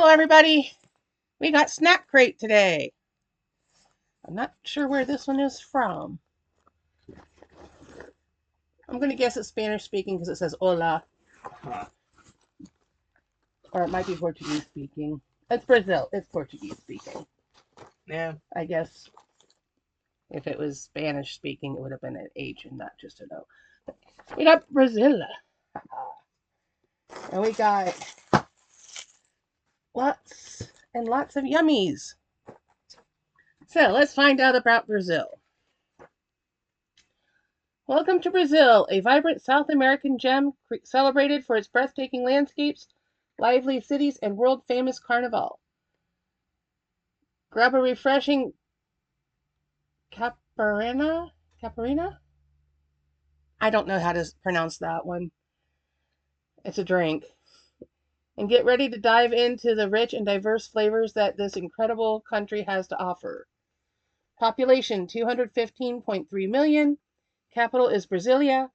Hello, everybody. We got Snack Crate today. I'm not sure where this one is from. I'm going to guess it's Spanish speaking because it says hola. Or it might be Portuguese speaking. It's Brazil. It's Portuguese speaking. Yeah. I guess if it was Spanish speaking, it would have been an H and not just an O. We got Brazil. And we got lots and lots of yummies. So let's find out about Brazil. Welcome to Brazil, a vibrant South American gem celebrated for its breathtaking landscapes, lively cities, and world-famous carnival. Grab a refreshing caparina? I don't know how to pronounce that one. It's a drink. And get ready to dive into the rich and diverse flavors that this incredible country has to offer. Population 215.3 million. Capital is Brasilia.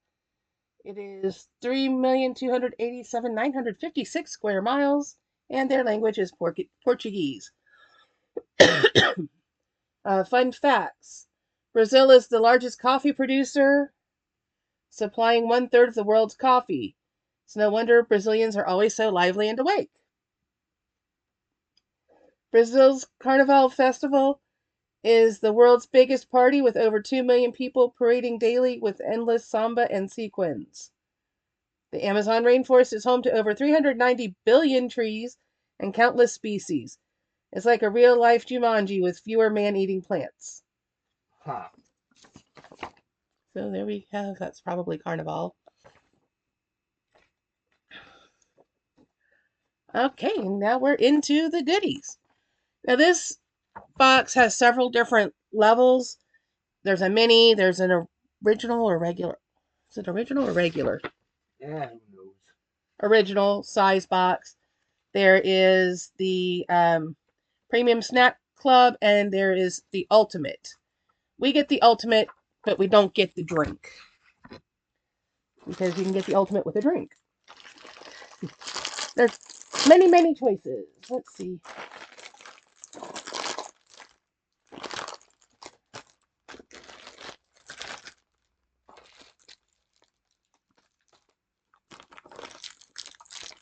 It is 3,287,956 square miles, and their language is Portuguese. Fun facts. Brazil is the largest coffee producer, supplying 1/3 of the world's coffee. It's no wonder Brazilians are always so lively and awake. Brazil's Carnival Festival is the world's biggest party with over 2 million people parading daily with endless samba and sequins. The Amazon rainforest is home to over 390 billion trees and countless species. It's like a real-life Jumanji with fewer man-eating plants. Huh. So there we have, that's probably Carnival. Okay, now we're into the goodies. Now this box has several different levels. There's a mini, there's an original or regular. Is it original or regular? Yeah, who knows? Original size box. There is the Premium Snack Club, and there is the Ultimate. We get the Ultimate, but we don't get the drink. Because you can get the Ultimate with a drink. There's many, many choices. Let's see.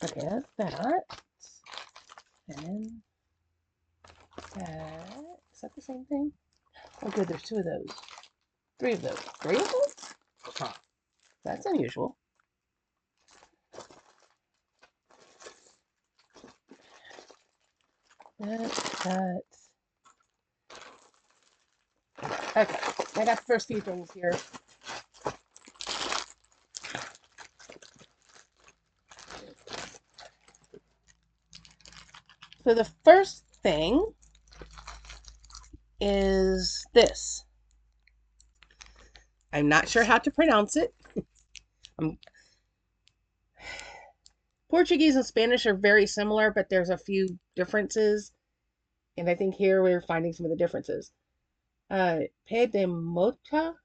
Okay, that's that. And that. Is that the same thing? Oh, good, there's 2 of those. 3 of those. 3 of those? Huh. That's unusual. That. Okay, I got the first few things here. So the first thing is this. I'm not sure how to pronounce it. Portuguese and Spanish are very similar, but there's a few differences. And I think here we're finding some of the differences. Pé de mocha?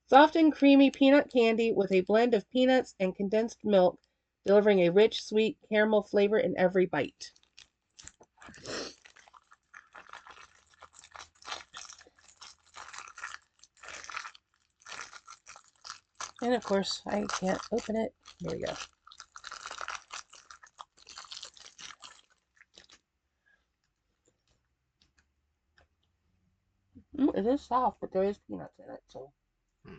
Soft and creamy peanut candy with a blend of peanuts and condensed milk, delivering a rich, sweet caramel flavor in every bite. And of course, I can't open it. There we go. It is soft, but there is peanuts in it, so. Yeah,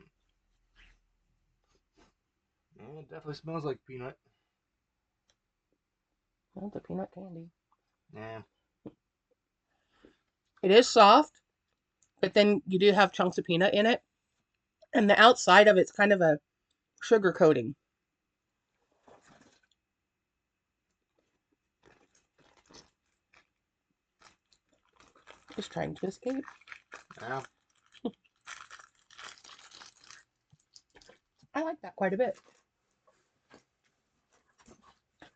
it definitely smells like peanut. Well, the peanut candy. Yeah. It is soft, but then you do have chunks of peanut in it. And the outside of it's kind of a sugar coating. Just trying to escape. Yeah. I like that quite a bit.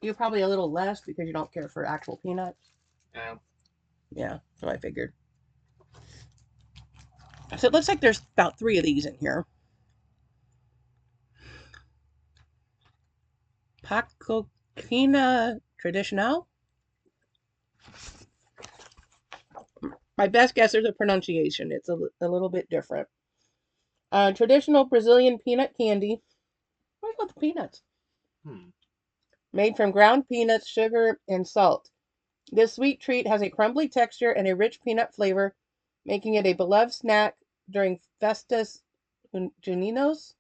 You're probably a little less because you don't care for actual peanuts. Yeah. Yeah, so I figured. So it looks like there's about 3 of these in here. Pina Tradicional. My best guess is the pronunciation. It's a little bit different. Traditional Brazilian peanut candy. What about the peanuts? Hmm. Made from ground peanuts, sugar, and salt. This sweet treat has a crumbly texture and a rich peanut flavor, making it a beloved snack during Festas Juninos,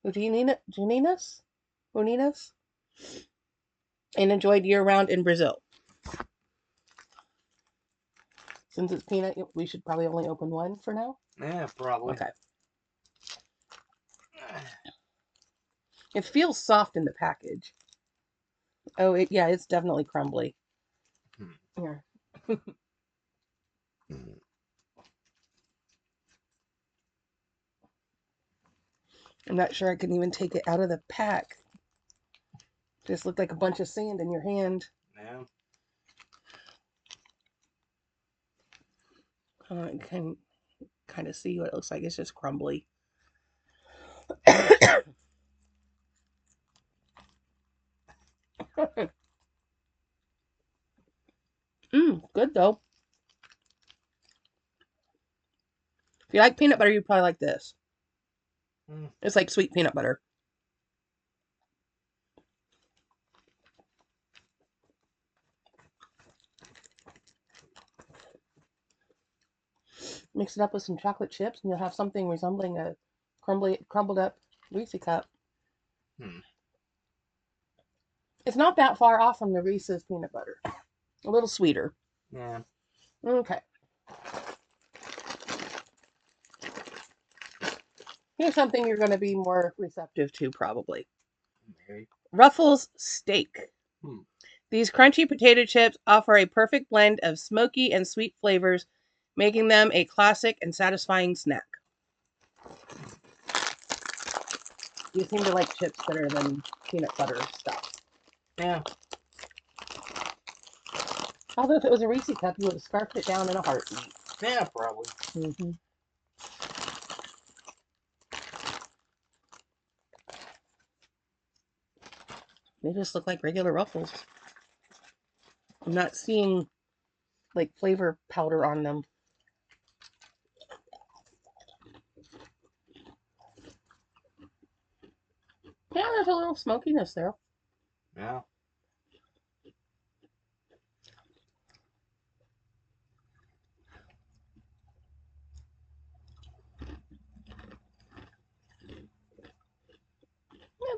Juninas, and enjoyed year-round in Brazil. Since it's peanut, we should probably only open one for now. Yeah, probably. Okay. It feels soft in the package. Oh, yeah, it's definitely crumbly. Here. I'm not sure I can even take it out of the pack. Just looked like a bunch of sand in your hand. Yeah. I can kind of see what it looks like. It's just crumbly. Good though. If you like peanut butter, you probably like this. It's like sweet peanut butter. Mix it up with some chocolate chips, and you'll have something resembling a crumbled up Reese cup. It's not that far off from the Reese's peanut butter. A little sweeter. Yeah. Okay. Here's something you're going to be more receptive to, probably. Maybe. Ruffles Steak. Hmm. These crunchy potato chips offer a perfect blend of smoky and sweet flavors, making them a classic and satisfying snack. You seem to like chips better than peanut butter stuff. Yeah. Although if it was a Reese cup, you would have scarfed it down in a heartbeat. Yeah, probably. Mm-hmm. They just look like regular Ruffles. I'm not seeing like flavor powder on them. Yeah, there's a little smokiness there. Yeah.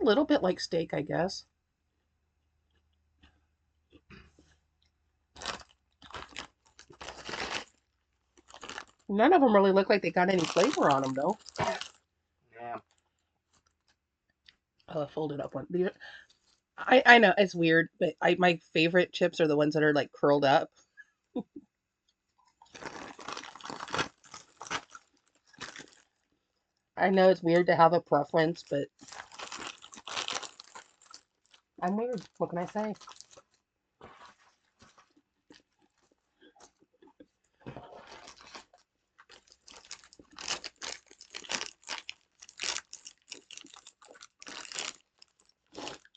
A little bit like steak, I guess. None of them really look like they got any flavor on them, though. Yeah. Oh, a folded up one. I know it's weird, but my favorite chips are the ones that are like curled up. I know it's weird to have a preference, but I'm weird. What can I say?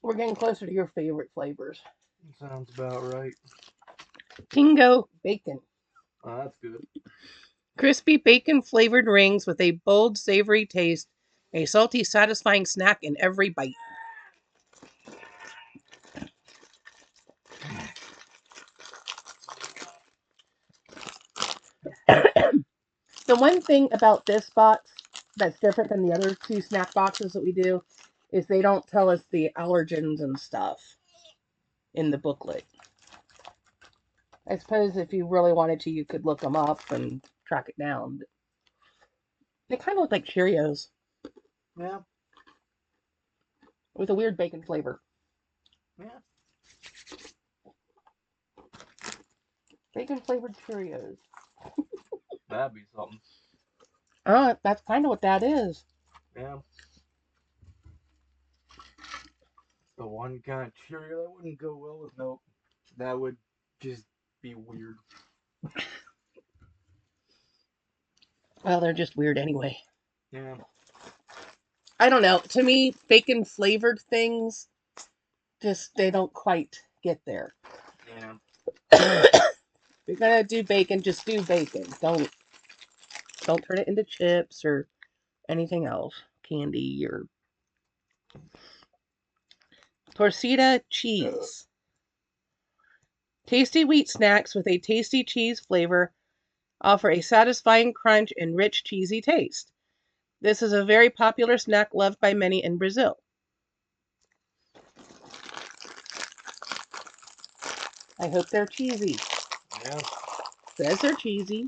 We're getting closer to your favorite flavors. Sounds about right. Tingo bacon. Oh, that's good. Crispy bacon flavored rings with a bold, savory taste. A salty, satisfying snack in every bite. The one thing about this box that's different than the other two snack boxes that we do is they don't tell us the allergens and stuff in the booklet. I suppose if you really wanted to, you could look them up and track it down. But they kind of look like Cheerios Yeah. with a weird bacon flavor. Yeah. Bacon flavored Cheerios. That'd be something. Oh, that's kind of what that is. Yeah. The one kind of Cheerio that wouldn't go well with milk. That would just be weird. Well, they're just weird anyway. Yeah. I don't know. To me, bacon flavored things Just they don't quite get there. Yeah. If you're gonna do bacon, just do bacon. Don't turn it into chips or anything else. Candy or tortilla cheese. Tasty wheat snacks with a tasty cheese flavor offer a satisfying crunch and rich cheesy taste. This is a very popular snack loved by many in Brazil. I hope they're cheesy. Yeah. Says they're cheesy.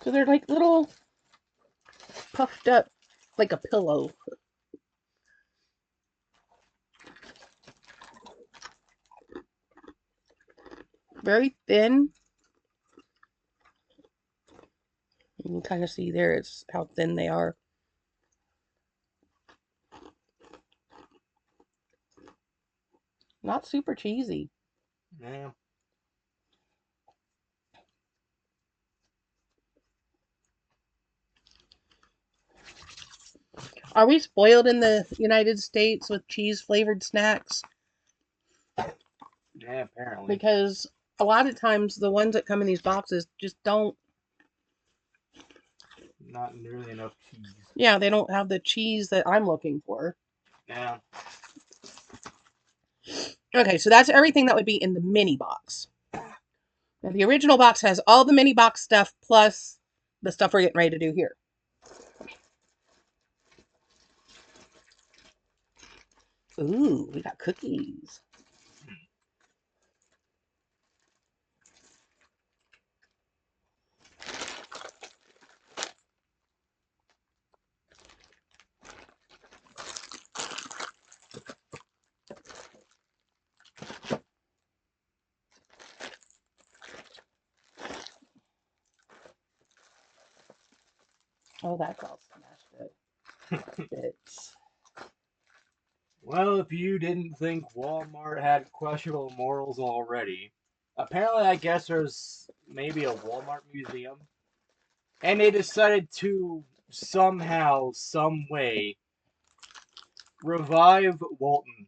So they're like little puffed up, like a pillow. Very thin. You can kind of see there it's how thin they are. Not super cheesy. Yeah. Are we spoiled in the United States with cheese flavored snacks? Yeah, apparently. Because a lot of times the ones that come in these boxes just don't. Not nearly enough cheese. Yeah, they don't have the cheese that I'm looking for. Yeah. Okay, so that's everything that would be in the mini box. Now, the original box has all the mini box stuff plus the stuff we're getting ready to do here. Ooh, we got cookies. Oh, that's all smashed up. Bits. Well, if you didn't think Walmart had questionable morals already, apparently I guess there's maybe a Walmart museum. And they decided to somehow, some way, revive Walton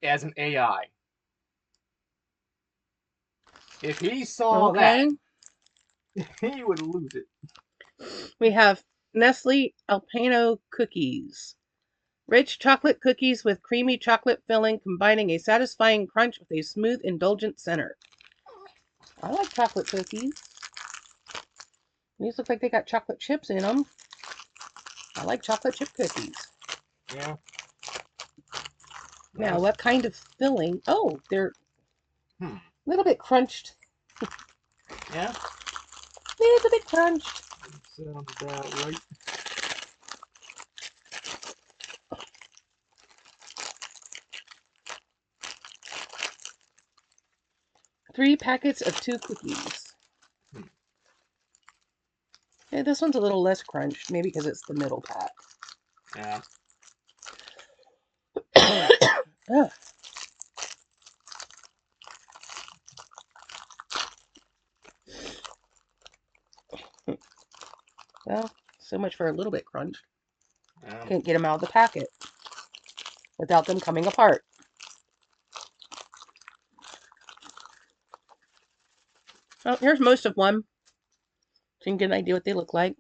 as an AI. If he saw Okay. that, he would lose it. We have Nestle Alpino cookies. Rich chocolate cookies with creamy chocolate filling, combining a satisfying crunch with a smooth, indulgent center. I like chocolate cookies. These look like they got chocolate chips in them. I like chocolate chip cookies. Yeah. Now, what kind of filling? Oh, they're a little bit crunched. Yeah? Little bit crunched. Sounds about right. Three packets of 2 cookies. Yeah, this one's a little less crunched, maybe because it's the middle pack. Yeah. Ugh. Well, so much for a little bit crunched. Yeah. Can't get them out of the packet without them coming apart. Oh, here's most of one. So you can get an idea what they look like.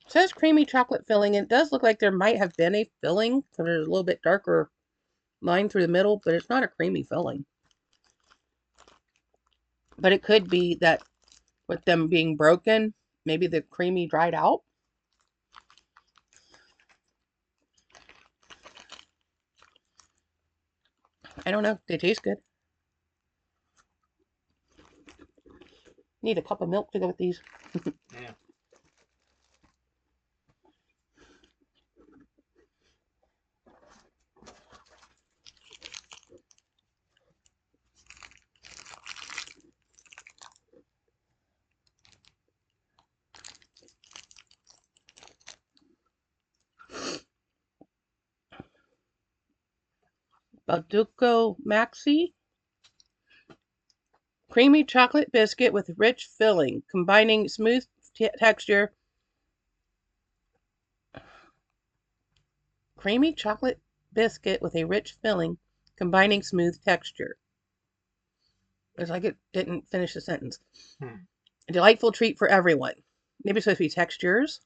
It says creamy chocolate filling. It does look like there might have been a filling, so there's a little bit darker line through the middle, but it's not a creamy filling. But it could be that with them being broken, maybe the creamy dried out. I don't know. They taste good. Need a cup of milk to go with these. Yeah. Balduco Maxi. Creamy chocolate biscuit with rich filling, combining smooth texture. Creamy chocolate biscuit with a rich filling, combining smooth texture. It's like it didn't finish the sentence. A delightful treat for everyone. Maybe it's supposed to be textures.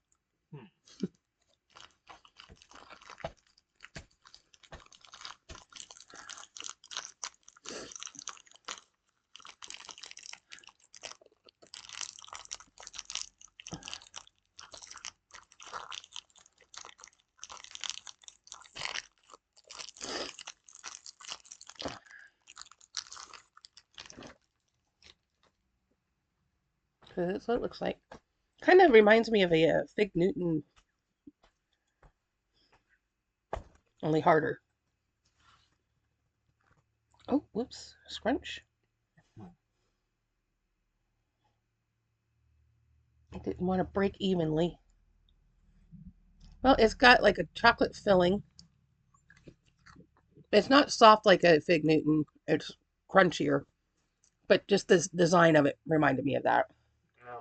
That's what it looks like. Kind of reminds me of a Fig Newton, only harder. Oh, whoops, scrunch. I didn't want to break evenly. Well, it's got like a chocolate filling. It's not soft like a Fig Newton. It's crunchier. But just the design of it reminded me of that. Yeah.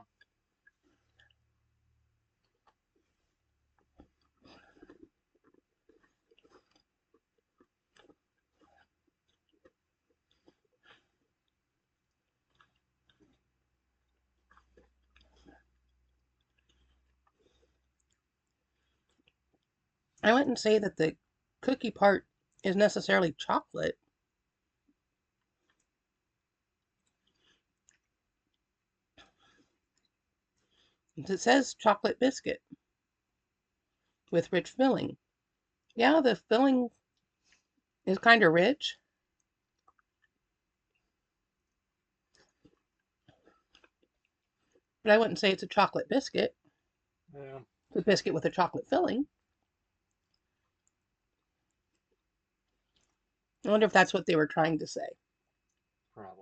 I wouldn't say that the cookie part is necessarily chocolate. It says chocolate biscuit with rich filling. Yeah, the filling is kind of rich. But I wouldn't say it's a chocolate biscuit. Yeah. It's a biscuit with a chocolate filling. I wonder if that's what they were trying to say. Probably.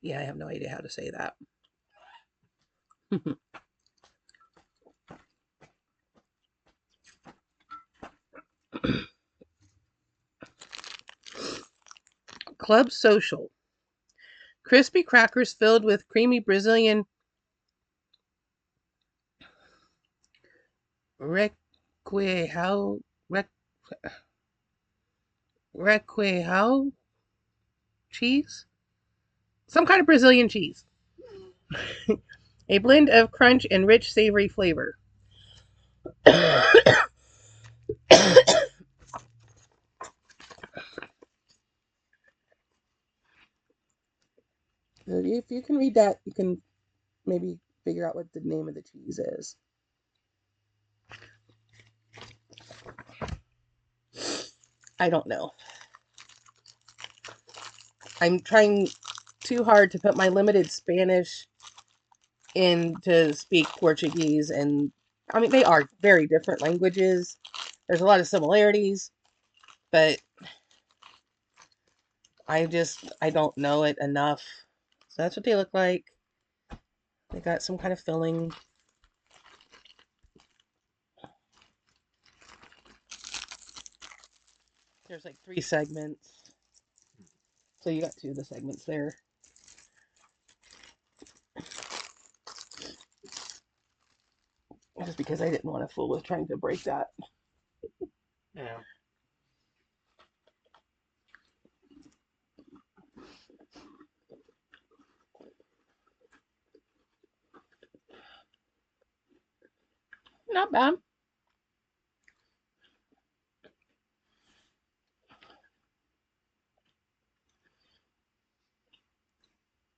Yeah, I have no idea how to say that. Club Social. Crispy crackers filled with creamy Brazilian requeijão cheese? Some kind of Brazilian cheese. A blend of crunch and rich savory flavor. If you can read that, you can maybe figure out what the name of the cheese is. I don't know. I'm trying too hard to put my limited Spanish in to speak Portuguese, and I mean, they are very different languages. There's a lot of similarities, but I don't know it enough. So that's what they look like. They got some kind of filling. There's like 3 segments. So you got 2 of the segments there. Just because I didn't want to fool with trying to break that. Yeah. Not bad.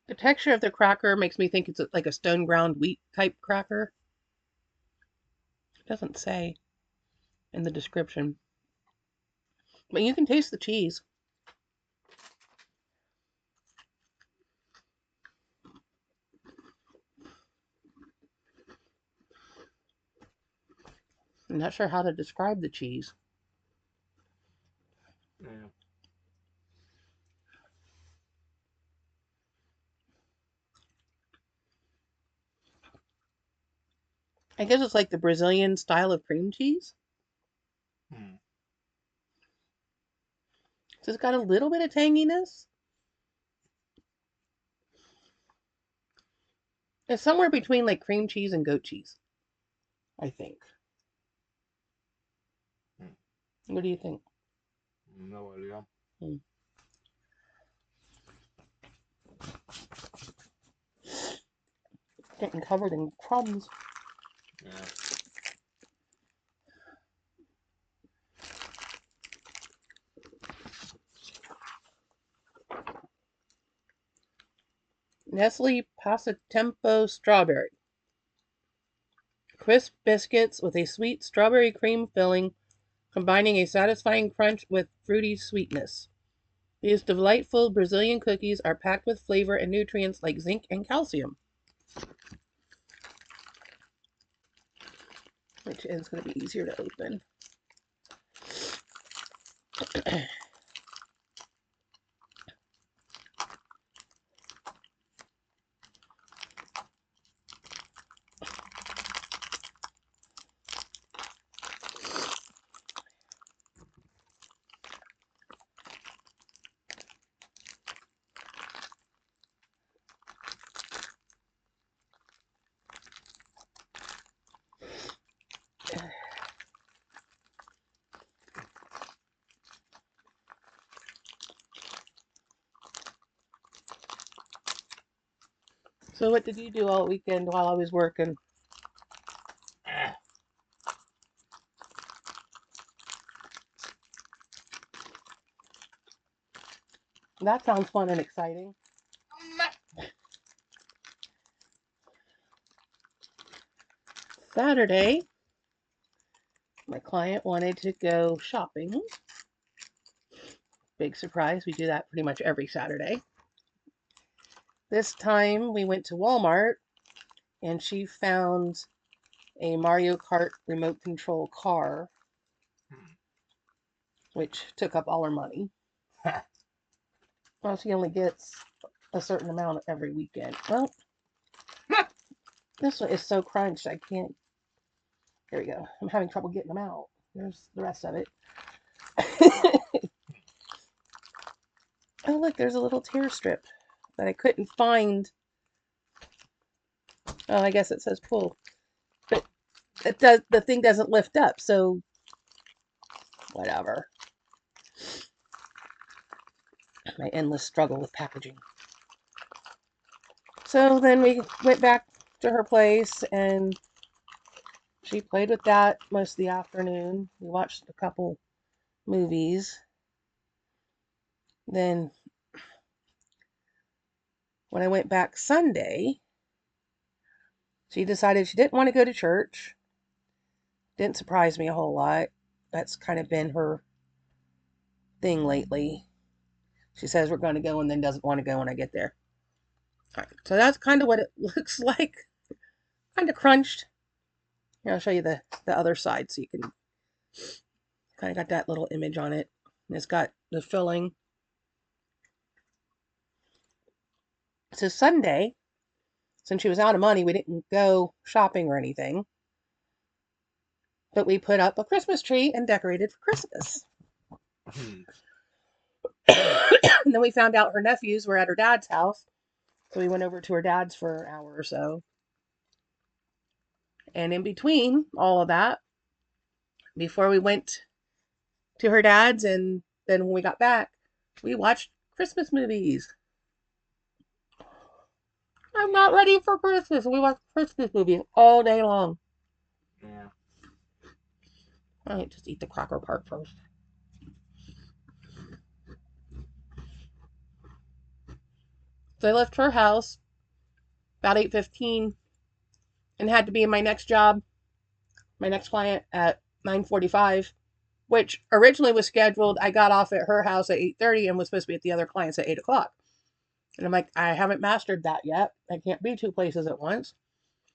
The texture of the cracker makes me think it's like a stone ground wheat type cracker. doesn't say in the description. But you can taste the cheese. I'm not sure how to describe the cheese. Yeah. I guess it's like the Brazilian style of cream cheese. Hmm. So it's got a little bit of tanginess. It's somewhere between like cream cheese and goat cheese, I think. Hmm. What do you think? No idea. Hmm. Getting covered in crumbs. Yeah. Nestle Passatempo Strawberry. Crisp biscuits with a sweet strawberry cream filling, combining a satisfying crunch with fruity sweetness. These delightful Brazilian cookies are packed with flavor and nutrients like zinc and calcium, which is going to be easier to open. So what did you do all weekend while I was working? Eh. That sounds fun and exciting. Saturday, my client wanted to go shopping. Big surprise, we do that pretty much every Saturday. This time we went to Walmart and she found a Mario Kart remote control car, Hmm. which took up all her money. Well, she only gets a certain amount every weekend. Well, this one is so crunched I can't. There we go. I'm having trouble getting them out. There's the rest of it. Oh, look, there's a little tear strip that I couldn't find. Oh, I guess it says pull. But the thing doesn't lift up, so whatever. My endless struggle with packaging. So then we went back to her place and she played with that most of the afternoon. We watched a couple movies. Then when I went back Sunday, she decided she didn't want to go to church. Didn't surprise me a whole lot. That's kind of been her thing lately. She says we're going to go and then doesn't want to go when I get there. All right, so that's kind of what it looks like. Kind of crunched. Here, I'll show you the other side so you can kind of got that little image on it. And it's got the filling. So Sunday, since she was out of money, we didn't go shopping or anything. But we put up a Christmas tree and decorated for Christmas. Hmm. And then we found out her nephews were at her dad's house. So we went over to her dad's for an hour or so. And in between all of that, before we went to her dad's and then when we got back, we watched Christmas movies. I'm not ready for Christmas. We watched Christmas movies all day long. Yeah. All right, just eat the cracker part first. So I left her house about 8:15 and had to be in my next job my next client at 9:45, which originally was scheduled. I got off at her house at 8:30 and was supposed to be at the other clients at 8 o'clock. And I'm like, I haven't mastered that yet. I can't be two places at once.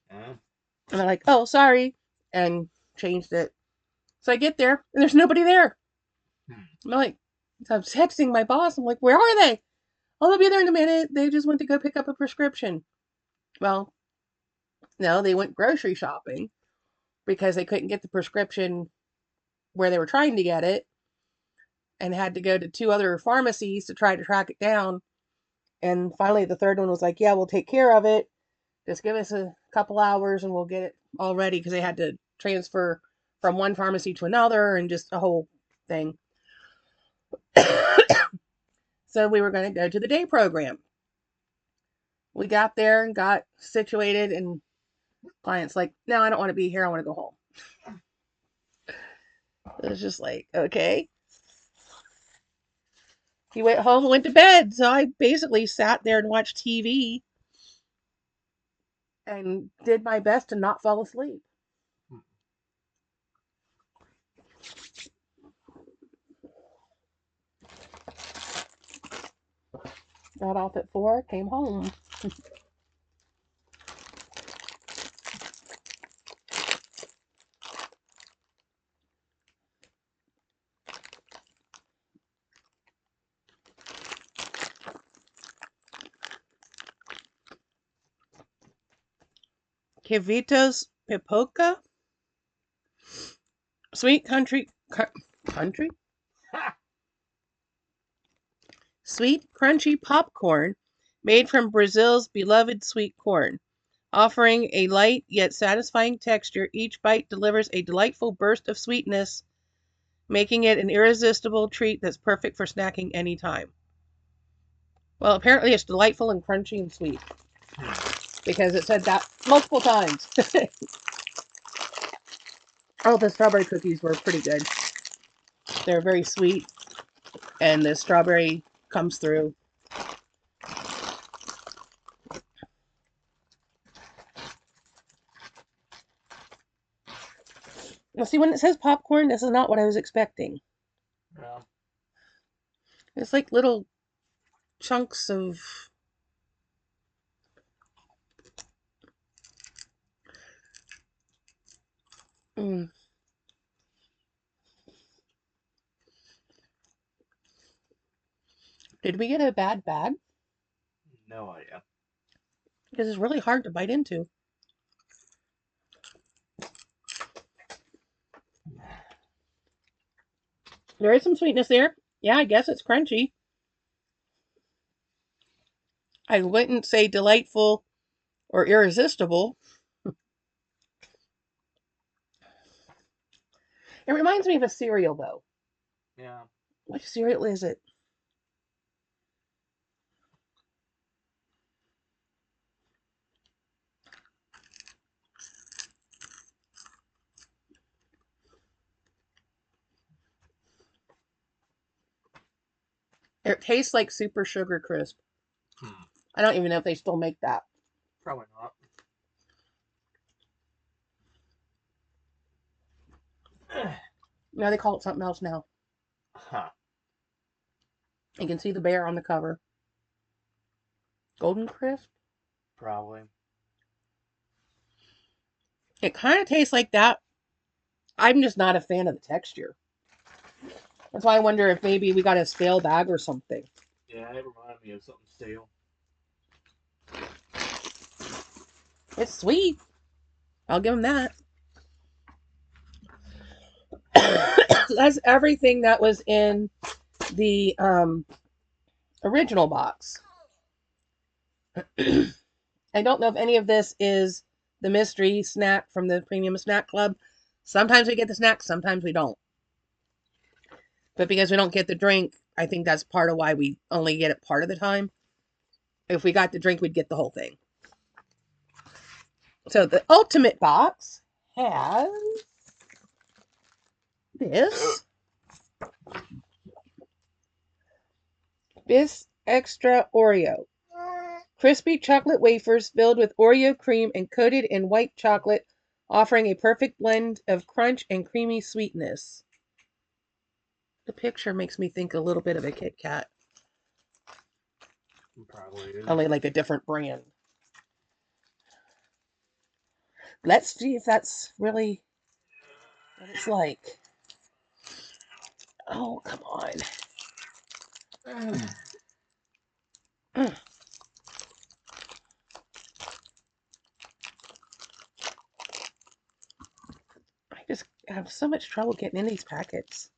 And they're like, oh, sorry, and changed it. So I get there and there's nobody there. I'm like, so I'm texting my boss. I'm like, where are they? Oh, they'll be there in a minute. They just went to go pick up a prescription. Well, no, they went grocery shopping because they couldn't get the prescription where they were trying to get it and had to go to two other pharmacies to try to track it down. And finally, the third one was like, yeah, we'll take care of it. Just give us a couple hours and we'll get it all ready because they had to transfer from one pharmacy to another and just a whole thing. So we were going to go to the day program. We got there and got situated, and client's like, no, I don't want to be here. I want to go home. It was just like, okay. He went home and went to bed. So I basically sat there and watched TV and did my best to not fall asleep. Got off at 4, came home. Kevitos Pipoca? Sweet country? Sweet, crunchy popcorn made from Brazil's beloved sweet corn. Offering a light yet satisfying texture, each bite delivers a delightful burst of sweetness, making it an irresistible treat that's perfect for snacking anytime. Well, apparently it's delightful and crunchy and sweet. Because it said that multiple times. Oh, the strawberry cookies were pretty good. They're very sweet, and the strawberry comes through. Now, see, when it says popcorn, this is not what I was expecting. Yeah. It's like little chunks of... Did we get a bad bag? No idea. Because it's really hard to bite into. There is some sweetness there. Yeah, I guess it's crunchy. I wouldn't say delightful or irresistible. It reminds me of a cereal, though. Yeah. Which cereal is it? It tastes like Super Sugar Crisp. I don't even know if they still make that. Probably not. No, they call it something else now. Huh. You can see the bear on the cover. Golden Crisp? Probably. It kind of tastes like that. I'm just not a fan of the texture. That's why I wonder if maybe we got a stale bag or something. Yeah, it reminded me of something stale. It's sweet. I'll give them that. That's everything that was in the original box. I don't know if any of this is the mystery snack from the Premium Snack Club. Sometimes we get the snack, sometimes we don't. But because we don't get the drink, I think that's part of why we only get it part of the time. If we got the drink, we'd get the whole thing. So the ultimate box has this Bis Extra Oreo. Crispy chocolate wafers filled with Oreo cream and coated in white chocolate offering a perfect blend of crunch and creamy sweetness. The picture makes me think a little bit of a Kit Kat. Probably is. Only like a different brand. Let's see if that's really what it's like. Oh, come on. I just have so much trouble getting in these packets.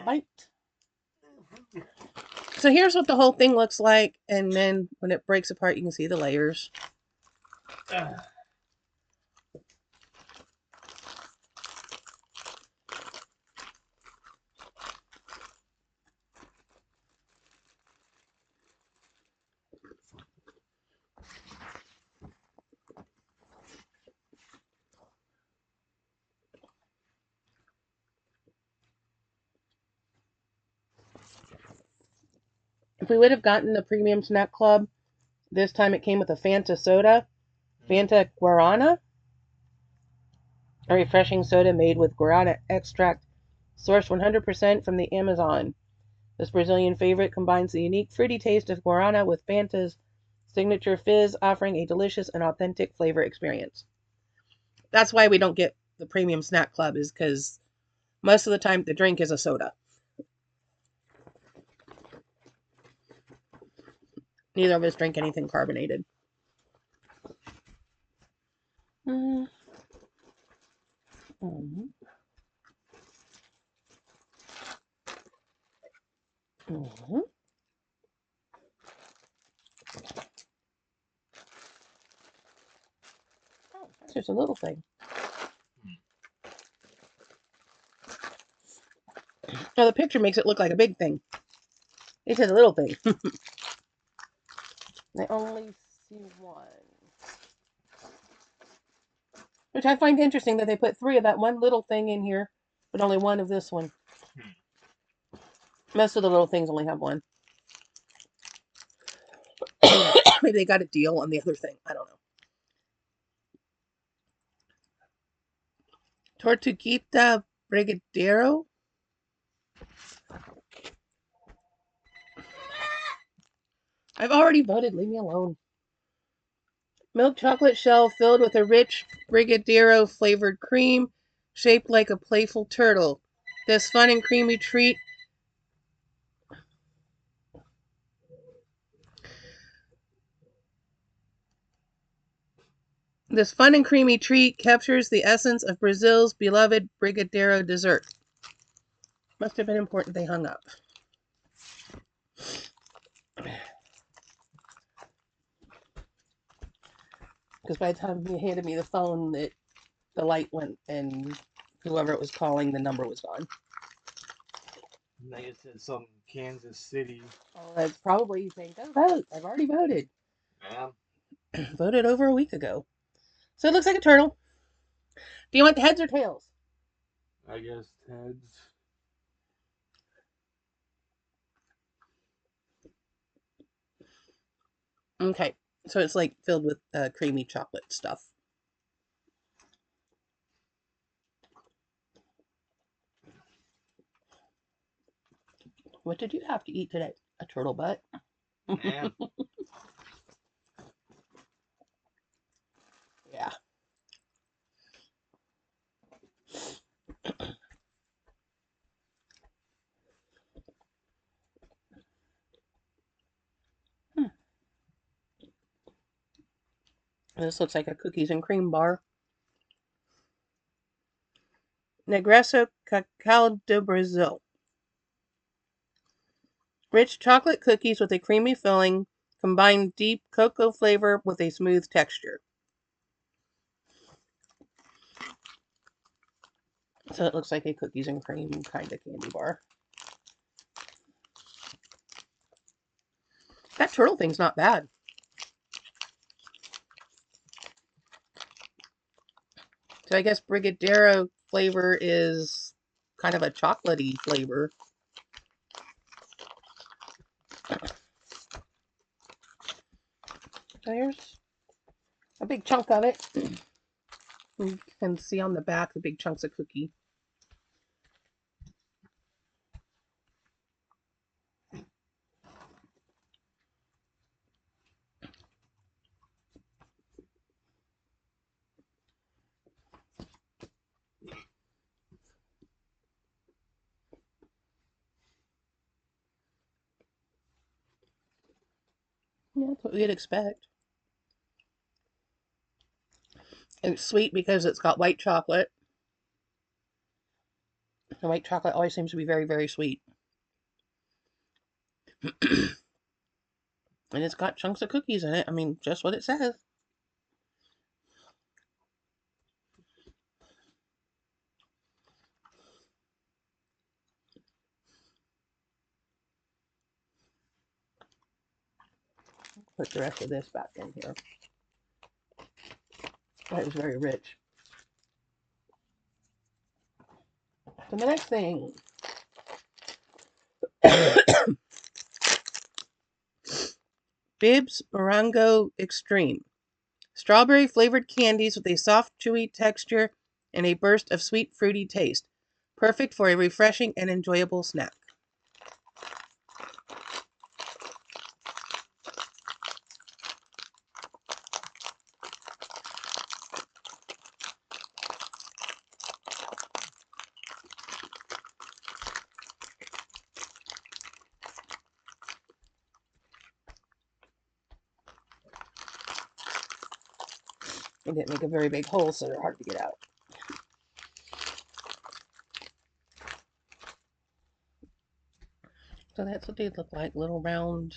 Bite. So here's what the whole thing looks like, and then when it breaks apart, you can see the layers. If we would have gotten the premium snack club, this time it came with a Fanta soda, Fanta Guarana, a refreshing soda made with guarana extract, sourced 100% from the Amazon. This Brazilian favorite combines the unique fruity taste of guarana with Fanta's signature fizz, offering a delicious and authentic flavor experience. That's why we don't get the premium snack club, is because most of the time the drink is a soda. Neither of us drink anything carbonated. Mm-hmm. Mm-hmm. Oh, that's just a little thing. Now the picture makes it look like a big thing. It's a little thing. I only see one. Which I find interesting that they put 3 of that one little thing in here, but only 1 of this one. Most of the little things only have 1. Maybe they got a deal on the other thing. I don't know. Tortuguita Brigadeiro. I've already voted. Leave me alone. Milk chocolate shell filled with a rich Brigadeiro flavored cream, shaped like a playful turtle. This fun and creamy treat captures the essence of Brazil's beloved Brigadeiro dessert. Must have been important they hung up. Because by the time he handed me the phone, the light went, and whoever it was calling, the number was gone. They had said some Kansas City. Oh, that's probably saying, go vote. I've already voted. Yeah. Voted over a week ago. So it looks like a turtle. Do you want the heads or tails? I guess heads. Okay. So it's like filled with creamy chocolate stuff. What did you have to eat today? A turtle butt? Yeah. Yeah. This looks like a cookies and cream bar. Negresso Cacao de Brazil. Rich chocolate cookies with a creamy filling combine deep cocoa flavor with a smooth texture. So it looks like a cookies and cream kind of candy bar. That turtle thing's not bad. So I guess Brigadero flavor is kind of a chocolatey flavor. There's a big chunk of it. You can see on the back the big chunks of cookie. Yeah, that's what we'd expect. And it's sweet because it's got white chocolate. And white chocolate always seems to be very, very sweet. And it's got chunks of cookies in it. I mean, just what it says. Put the rest of this back in here. That was very rich. So the next thing. Bibs Morango Extreme. Strawberry flavored candies with a soft, chewy texture and a burst of sweet, fruity taste. Perfect for a refreshing and enjoyable snack. I didn't make a very big hole, so they're hard to get out. So that's what they look like, little round.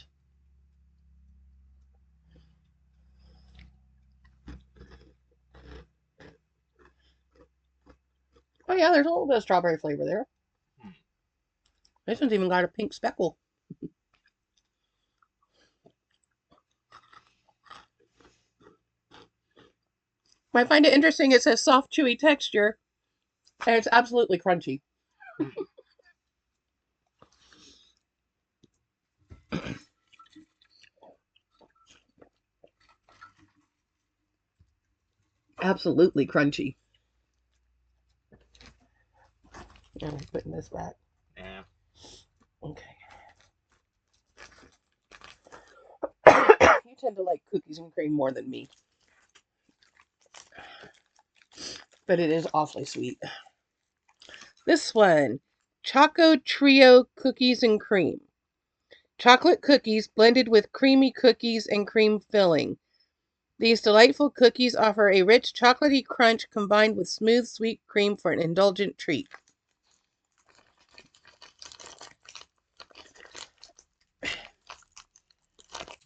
Oh yeah, there's a little bit of strawberry flavor there. This one's even got a pink speckle. I find it interesting, it says soft, chewy texture, and it's absolutely crunchy. Absolutely crunchy. I'm putting this back. Yeah. Okay. You tend to like cookies and cream more than me. But it is awfully sweet. This one, Choco Trio Cookies and Cream. Chocolate cookies blended with creamy cookies and cream filling. These delightful cookies offer a rich chocolatey crunch combined with smooth sweet cream for an indulgent treat.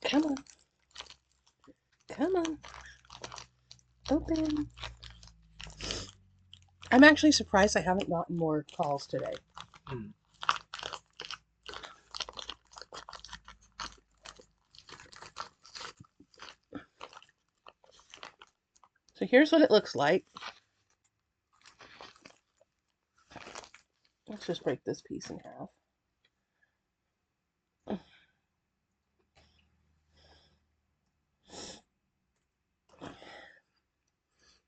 Come on. Come on. Open. I'm actually surprised I haven't gotten more calls today. So here's what it looks like. Let's just break this piece in half.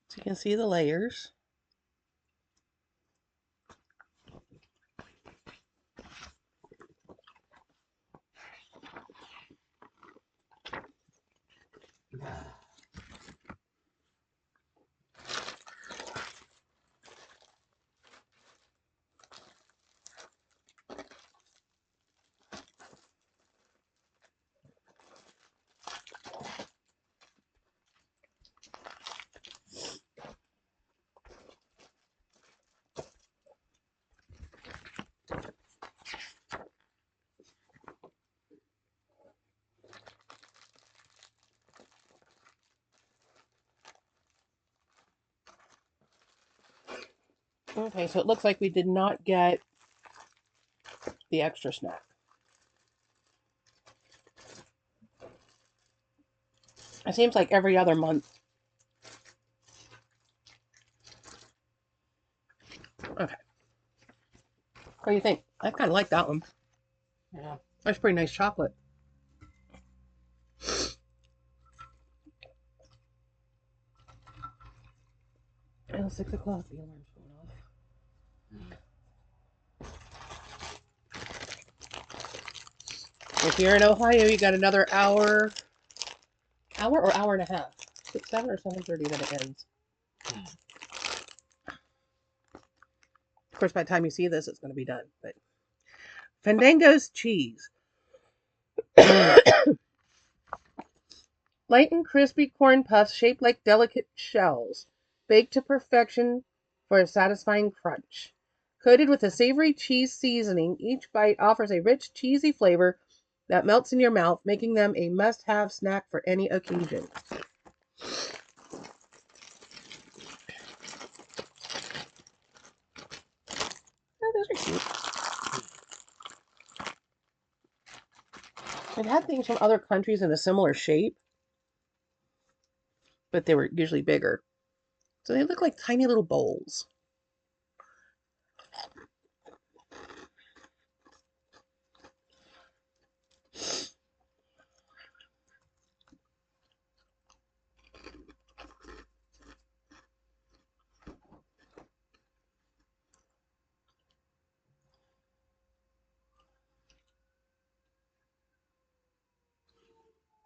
So you can see the layers. Okay, so it looks like we did not get the extra snack. It seems like every other month What do you think? I kind of like that one. Yeah. That's pretty nice chocolate. Oh, 6 o'clock. The alarm's going off. If you're in Ohio, you got another hour or hour and a half. 6, 7, or 7:30 that it ends. Of course, by the time you see this, it's going to be done. But Fandango's cheese. Light and crispy corn puffs shaped like delicate shells, baked to perfection for a satisfying crunch. Coated with a savory cheese seasoning, each bite offers a rich, cheesy flavor that melts in your mouth, making them a must-have snack for any occasion. Oh, those are cute. I've had things from other countries in a similar shape, but they were usually bigger. So they look like tiny little bowls.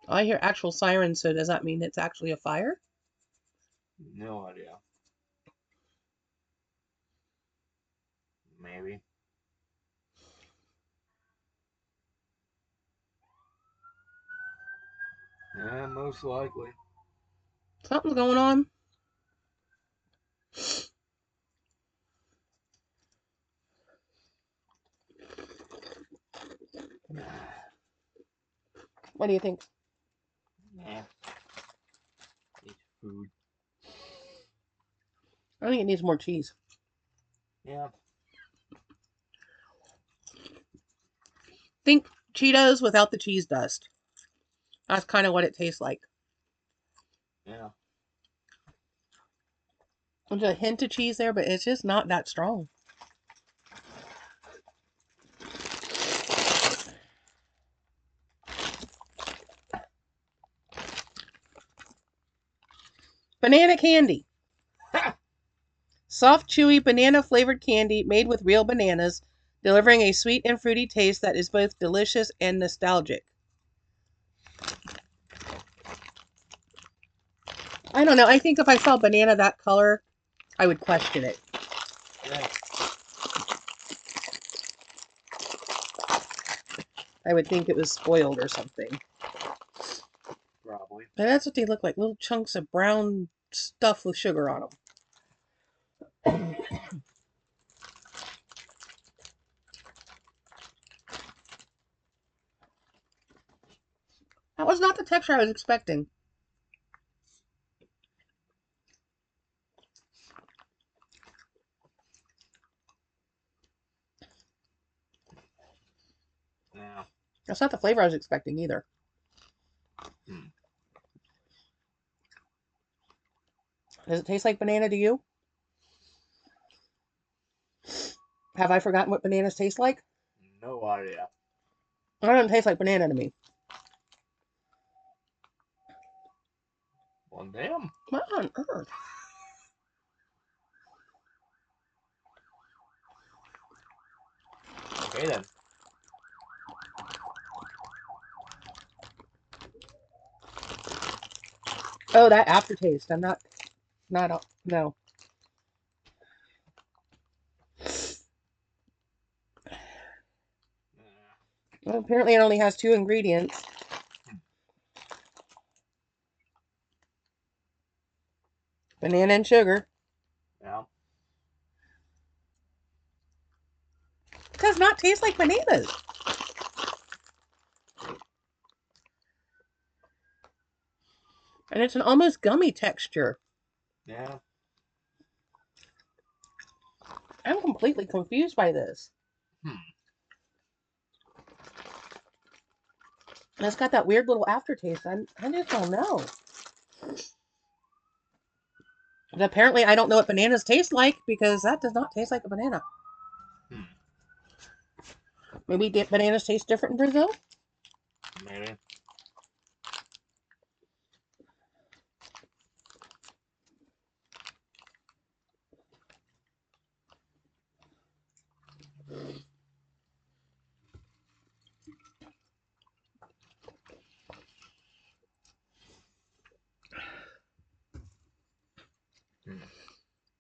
I hear actual sirens, so does that mean it's actually a fire? No idea. Maybe. Yeah, most likely. Something's going on. What do you think? Yeah. It's food. I think it needs more cheese. Yeah. Think Cheetos without the cheese dust. That's kind of what it tastes like. Yeah. There's a hint of cheese there, but it's just not that strong. Banana candy. Soft, chewy, banana-flavored candy made with real bananas, delivering a sweet and fruity taste that is both delicious and nostalgic. I don't know. I think if I saw banana that color, I would question it. Yeah. I would think it was spoiled or something. Probably. And that's what they look like, little chunks of brown stuff with sugar on them. That was not the texture I was expecting. Yeah. That's not the flavor I was expecting either. Does it taste like banana to you? Have I forgotten what bananas taste like? No idea. It doesn't taste like banana to me. Well, damn. What on earth? Okay then. Oh, that aftertaste. I'm not, no. Well, apparently it only has 2 ingredients. Banana and sugar. Yeah. It does not taste like bananas. And it's an almost gummy texture. Yeah. I'm completely confused by this. And it's got that weird little aftertaste. I just don't know. But apparently I don't know what bananas taste like because that does not taste like a banana. Maybe bananas taste different in Brazil? Maybe.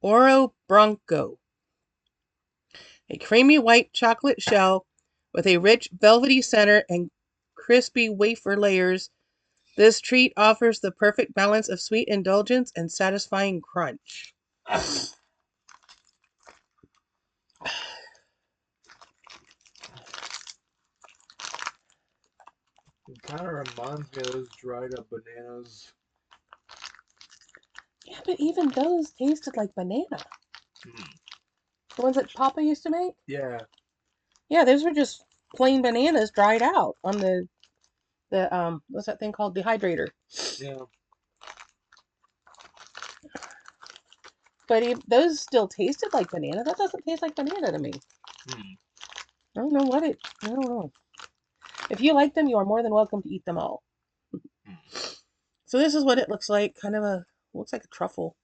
Oro Bronco. A creamy white chocolate shell with a rich velvety center and crispy wafer layers. This treat offers the perfect balance of sweet indulgence and satisfying crunch. It kind of reminds me of those dried up bananas. Yeah, but even those tasted like banana. The ones that Papa used to make? Yeah. Yeah, those were just plain bananas dried out on the what's that thing called? Dehydrator. Yeah. But those still tasted like banana. That doesn't taste like banana to me. I don't know I don't know. If you like them, you are more than welcome to eat them all. So this is what it looks like. Looks like a truffle.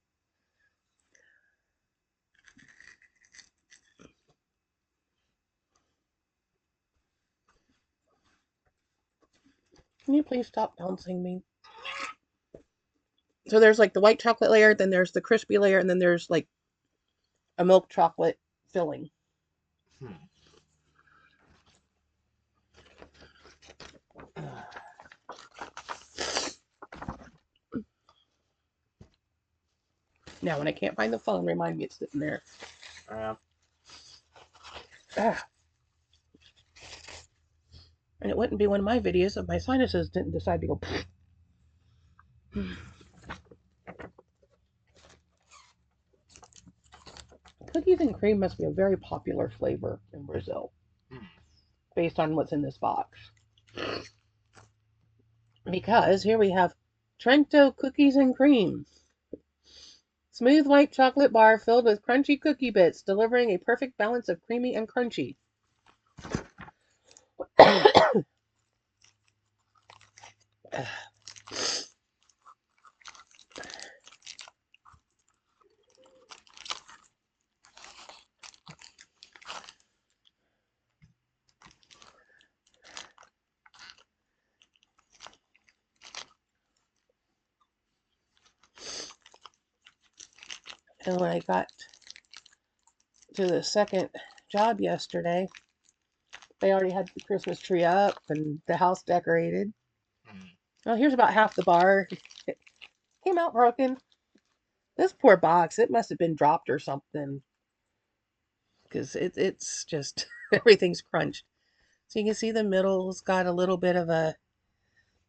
Can you please stop bouncing me? So there's like the white chocolate layer, then there's the crispy layer, and then there's like a milk chocolate filling. Now, when I can't find the phone, remind me it's sitting there. Ah. And it wouldn't be one of my videos if my sinuses didn't decide to go. Cookies and cream must be a very popular flavor in Brazil, based on what's in this box. Because here we have Trento cookies and cream. Smooth white chocolate bar filled with crunchy cookie bits, delivering a perfect balance of creamy and crunchy. And when I got to the second job yesterday, they already had the Christmas tree up and the house decorated. Well, here's about half the bar. It came out broken. This poor box, it must have been dropped or something. Because it's just, everything's crunched. So you can see the middle's got a little bit of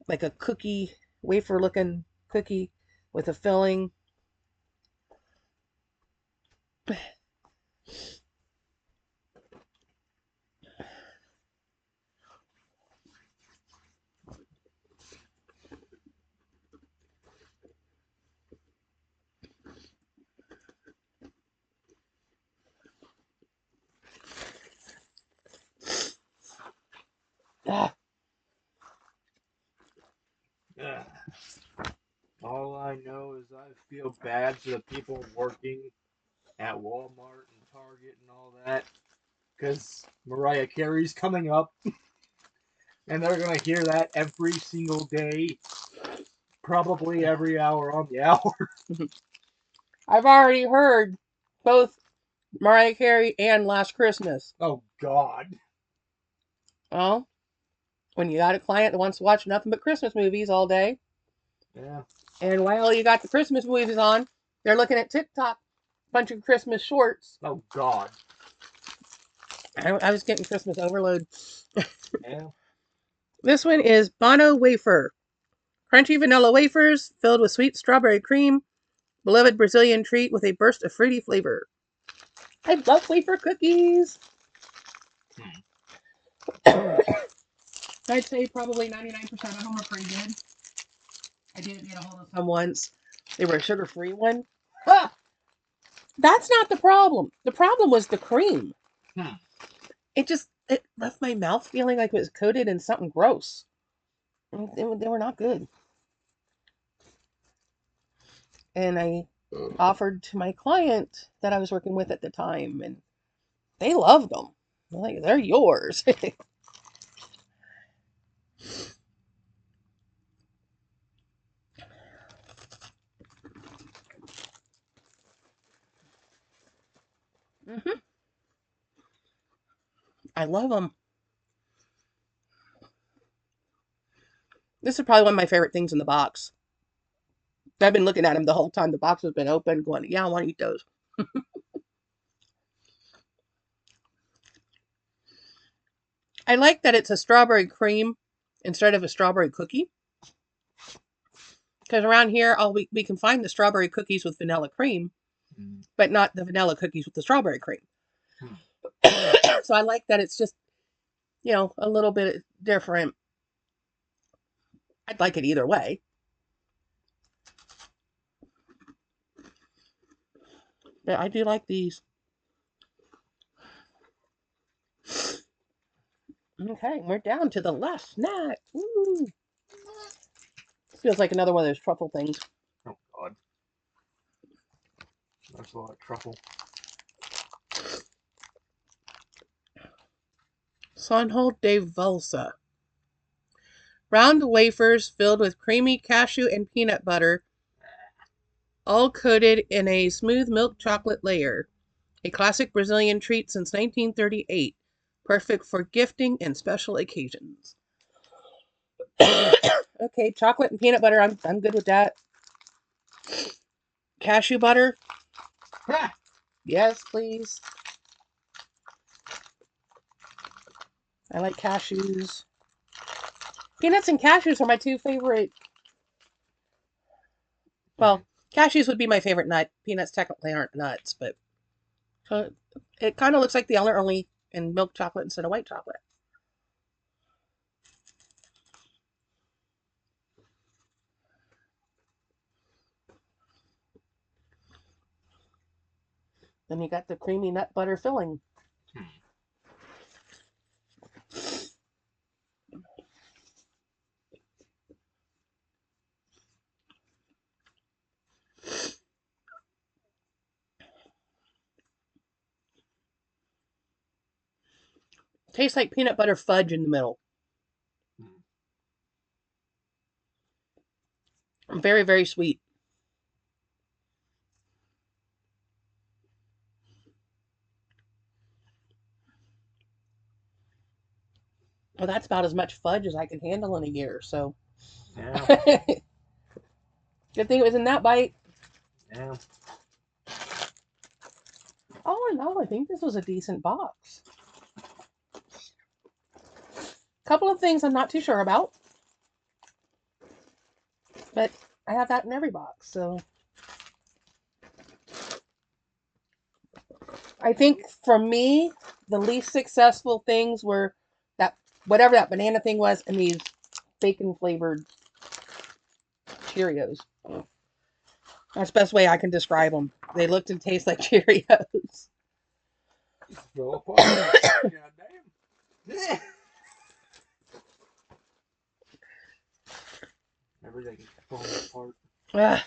like a cookie, wafer looking cookie with a filling. Ah. All I know is I feel bad for the people working at Walmart and Target and all that, because Mariah Carey's coming up, and they're gonna hear that every single day, probably every hour on the hour. I've already heard both Mariah Carey and Last Christmas. Oh God. Well, when you got a client that wants to watch nothing but Christmas movies all day, Yeah. and while you got the Christmas movies on, they're looking at TikTok, bunch of Christmas shorts. Oh God. I was getting Christmas overload. Yeah. This one is Bono Wafer. Crunchy vanilla wafers filled with sweet strawberry cream. Beloved Brazilian treat with a burst of fruity flavor. I love wafer cookies. I'd say probably 99% of them are pretty good. I did get a hold of some once. They were a sugar-free one. That's not the problem. The problem was the cream. It just, it left my mouth feeling like it was coated in something gross. They were not good. And I offered to my client that I was working with at the time, and they loved them. They're like, they're yours. Hmm. I love them. This is probably one of my favorite things in the box. I've been looking at them the whole time the box has been open, going, yeah, I want to eat those. I like that it's a strawberry cream instead of a strawberry cookie. Because around here, we can find the strawberry cookies with vanilla cream, but not the vanilla cookies with the strawberry cream. So I like that it's just, a little bit different. I'd like it either way. But I do like these. Okay, we're down to the last snack. Woo! Feels like another one of those truffle things. Oh, God. That's a lot of truffle. Sonhold de Valsa. Round wafers filled with creamy cashew and peanut butter, all coated in a smooth milk chocolate layer. A classic Brazilian treat since 1938. Perfect for gifting and special occasions. Okay, chocolate and peanut butter. I'm good with that. Cashew butter. Yes, please. I like cashews. Peanuts and cashews are my two favorite. Well, cashews would be my favorite nut. Peanuts technically aren't nuts, but it kind of looks like the other, only in milk chocolate instead of white chocolate. Then you got the creamy nut butter filling. Tastes like peanut butter fudge in the middle. Very, very sweet. Well, that's about as much fudge as I can handle in a year, so. Yeah. Good thing it was in that bite. Yeah. All in all, I think this was a decent box. Couple of things I'm not too sure about, but I have that in every box, so. I think for me, the least successful things were that whatever that banana thing was and these bacon flavored Cheerios. That's the best way I can describe them. They looked and taste like Cheerios. Go apart. Goddamn. Everything falls apart. I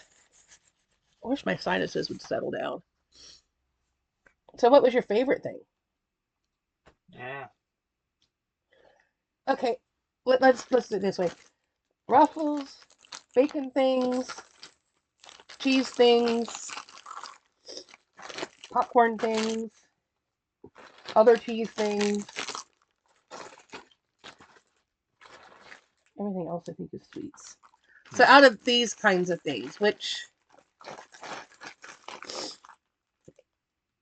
wish my sinuses would settle down. So, what was your favorite thing? Yeah. Okay, let's do it this way: Ruffles, bacon things, cheese things, popcorn things, other cheese things. Everything else I think is sweets. So out of these kinds of things, which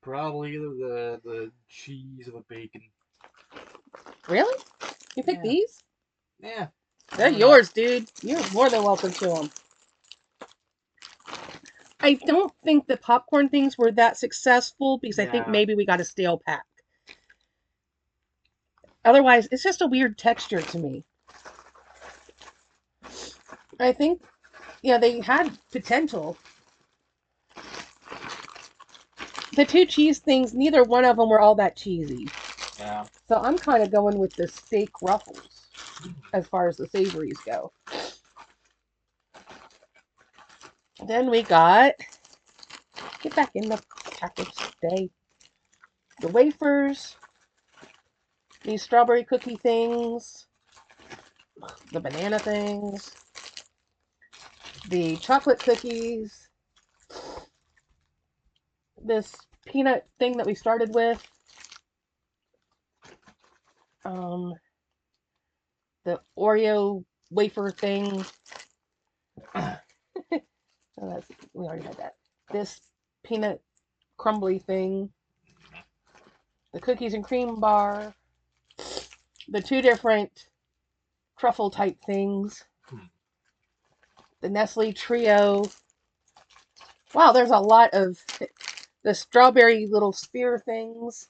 probably either the cheese or the bacon. Really? You picked these? Yeah. They're yours, dude. You're more than welcome to them. I don't think the popcorn things were that successful because I think maybe we got a stale pack. Otherwise, it's just a weird texture to me. I think, they had potential. The two cheese things, neither one of them were all that cheesy. Yeah. So I'm kind of going with the steak ruffles as far as the savories go. Then we got, get back in the package today, the wafers, these strawberry cookie things, the banana things, the chocolate cookies, this peanut thing that we started with, um, the Oreo wafer thing. Oh, that's, we already had that. This peanut crumbly thing, the cookies and cream bar, the two different truffle type things, the Nestle Trio. Wow, there's a lot of the strawberry little spear things,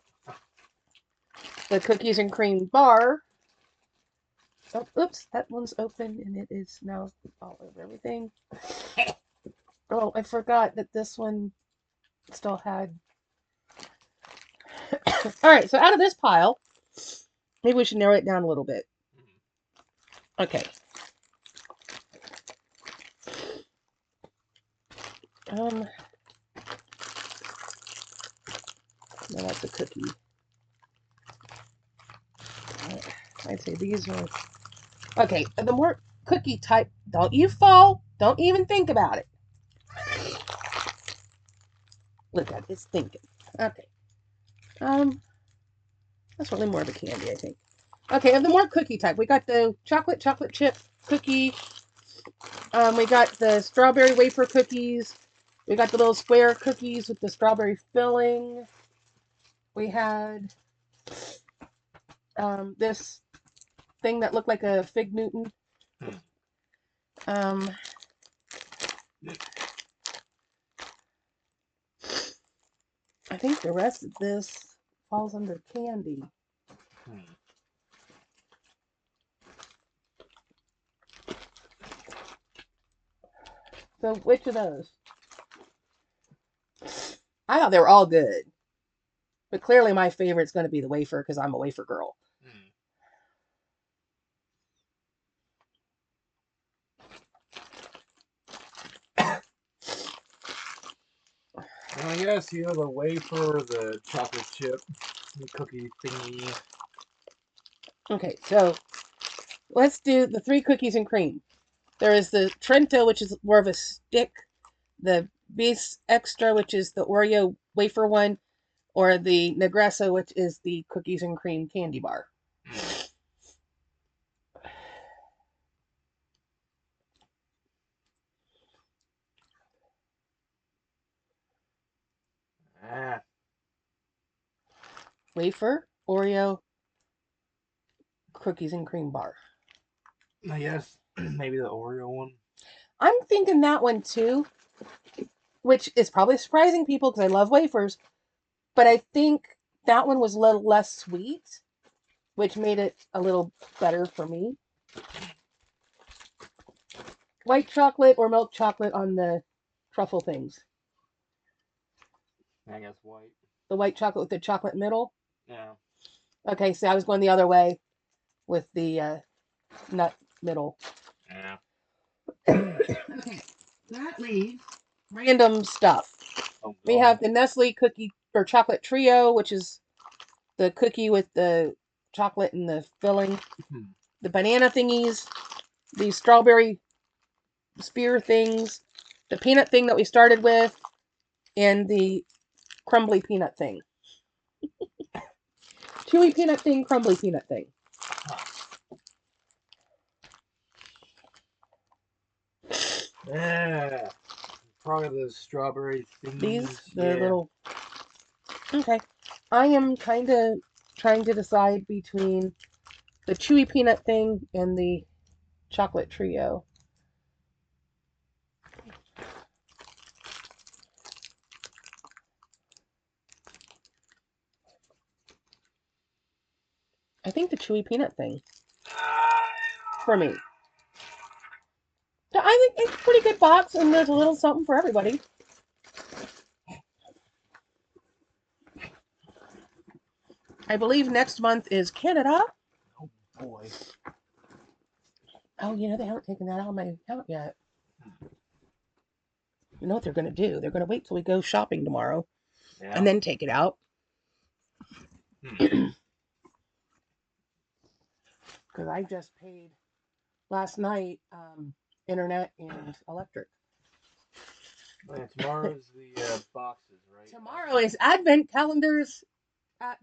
the cookies and cream bar. Oh, oops, that one's open and it is now all over everything. Oh, I forgot that this one still had. All right, so out of this pile, maybe we should narrow it down a little bit. Okay. No, that's a cookie. I'd say these are. Okay, the more cookie type. Don't you fall. Don't even think about it. Look at it, it's thinking. Okay. That's really more of a candy, I think. Okay, of the more cookie type, we got the chocolate chip cookie. We got the strawberry wafer cookies. We got the little square cookies with the strawberry filling. We had this thing that looked like a fig Newton. Um, I think the rest of this falls under candy. So which of those? I thought they were all good. But clearly my favorite's going to be the wafer because I'm a wafer girl. I guess, the wafer, the chocolate chip, the cookie thingy. Okay, so let's do the three cookies and cream. There is the Trento, which is more of a stick, the Bis Extra, which is the Oreo wafer one, or the Negresso, which is the cookies and cream candy bar. Wafer, Oreo, cookies and cream bar. I guess maybe the Oreo one. I'm thinking that one too, which is probably surprising people because I love wafers, but I think that one was a little less sweet, which made it a little better for me. White chocolate or milk chocolate on the truffle things. I guess white. The white chocolate with the chocolate middle. Yeah. Okay, so I was going the other way with the nut middle. Yeah. Okay, that leaves random stuff. Oh, We have the Nestle cookie or chocolate trio, which is the cookie with the chocolate and the filling. The banana thingies, the strawberry spear things, the peanut thing that we started with, and the crumbly peanut thing. Chewy peanut thing, crumbly peanut thing. Yeah. Probably the strawberry thingies. These, the little. Okay. I am kind of trying to decide between the chewy peanut thing and the chocolate trio. I think the chewy peanut thing for me. So I think it's a pretty good box, and there's a little something for everybody. I believe next month is Canada. Oh boy. Oh, they haven't taken that out of my account yet. You know what they're going to do? They're going to wait till we go shopping tomorrow Yeah. and then take it out. Hmm. Because I just paid last night internet and electric. Yeah, tomorrow's the boxes, right? Tomorrow is Advent calendars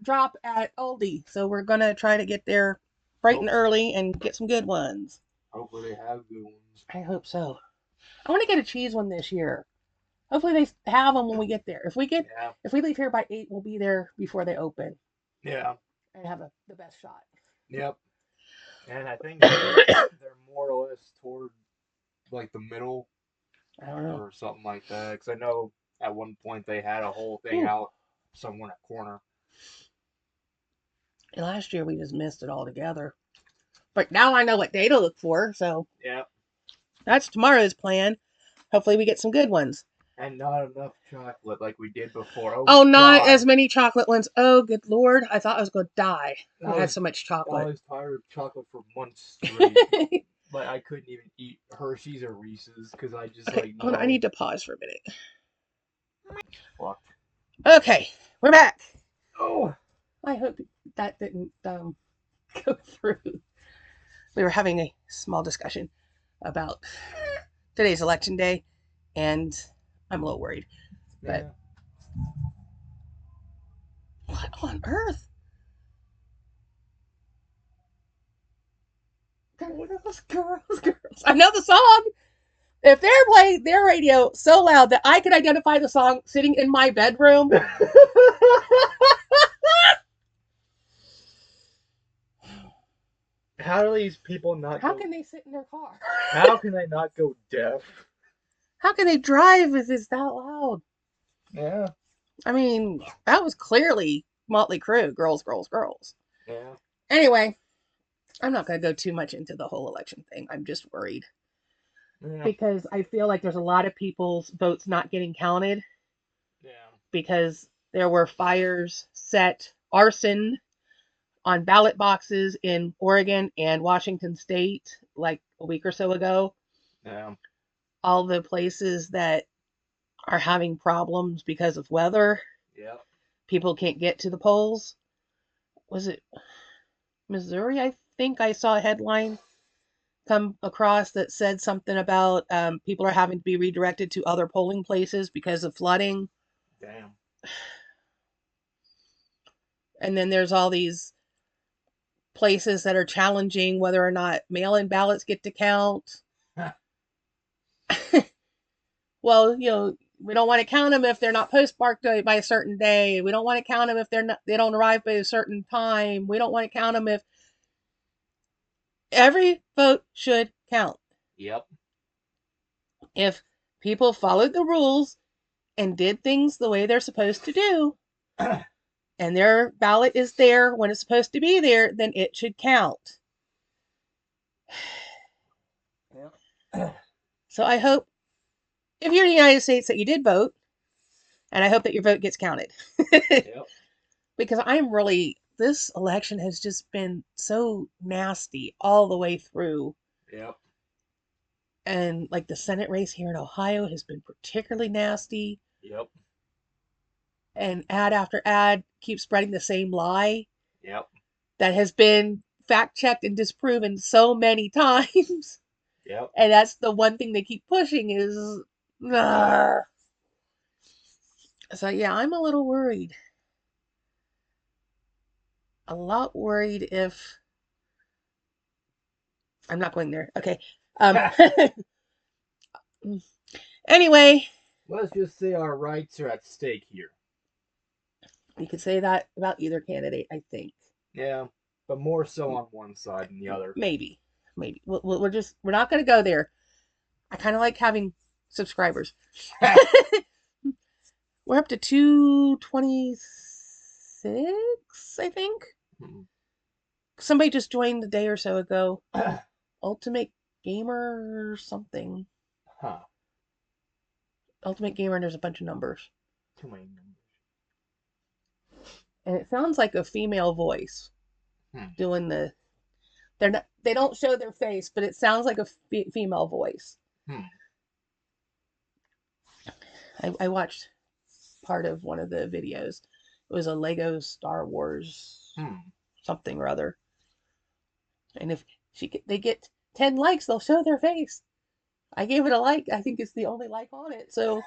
drop at Aldi, so we're going to try to get there bright and early and get some good ones. Hopefully they have good ones. I hope so. I want to get a cheese one this year. Hopefully they have them when we get there. If we leave here by 8, we'll be there before they open. Yeah. And have the best shot. Yep. And I think they're more or less toward like the middle. I don't know. Or something like that. Because I know at one point they had a whole thing out somewhere in a corner. And last year we just missed it altogether. But now I know what day to look for, so yeah, that's tomorrow's plan. Hopefully we get some good ones. And not enough chocolate like we did before. Oh, not as many chocolate ones. Oh, good Lord. I thought I was going to die. I had so much chocolate. I was tired of chocolate for months straight. But I couldn't even eat Hershey's or Reese's because I just no. I need to pause for a minute. Fuck. Okay, we're back. Oh. I hope that didn't go through. We were having a small discussion about today's election day, and I'm a little worried. But what on earth? Girls. I know the song. If they're playing their radio so loud that I can identify the song sitting in my bedroom. How do these people not How can they sit in their car? How can they not go deaf? How can they drive if it's that loud? Yeah. I mean, that was clearly Motley Crue, girls. Yeah. Anyway, I'm not going to go too much into the whole election thing. I'm just worried. Yeah. Because I feel like there's a lot of people's votes not getting counted. Yeah. Because there were fires set, arson on ballot boxes in Oregon and Washington State like a week or so ago. Yeah. All the places that are having problems because of weather. Yep. People can't get to the polls. Was it Missouri? I think I saw a headline come across that said something about people are having to be redirected to other polling places because of flooding. Damn. And then there's all these places that are challenging whether or not mail-in ballots get to count. Well, we don't want to count them if they're not postmarked by a certain day. We don't want to count them if they don't arrive by a certain time. We don't want to count them if every vote should count. Yep. If people followed the rules and did things the way they're supposed to do, and their ballot is there when it's supposed to be there, then it should count. Yep. So I hope, if you're in the United States, that you did vote, and I hope that your vote gets counted. Yep. Because this election has just been so nasty all the way through. Yep. And like the Senate race here in Ohio has been particularly nasty. Yep. And ad after ad keeps spreading the same lie. Yep. That has been fact checked and disproven so many times. Yep. And that's the one thing they keep pushing is. So yeah, I'm a little worried. A lot worried if. I'm not going there. Okay. Anyway. Let's just say our rights are at stake here. You could say that about either candidate, I think. Yeah, but more so on one side than the other. Maybe. We're not going to go there. I kind of like having subscribers. We're up to 226, I think. Somebody just joined a day or so ago. Ultimate Gamer or something. Huh. Ultimate Gamer, and there's a bunch of numbers. Too many numbers. and it sounds like a female voice Hmm. doing the. They don't show their face, but it sounds like a female voice. Hmm. I watched part of one of the videos. It was a Lego Star Wars Hmm. something or other, and if they get 10 likes, they'll show their face. I gave it a like. I think it's the only like on it. So,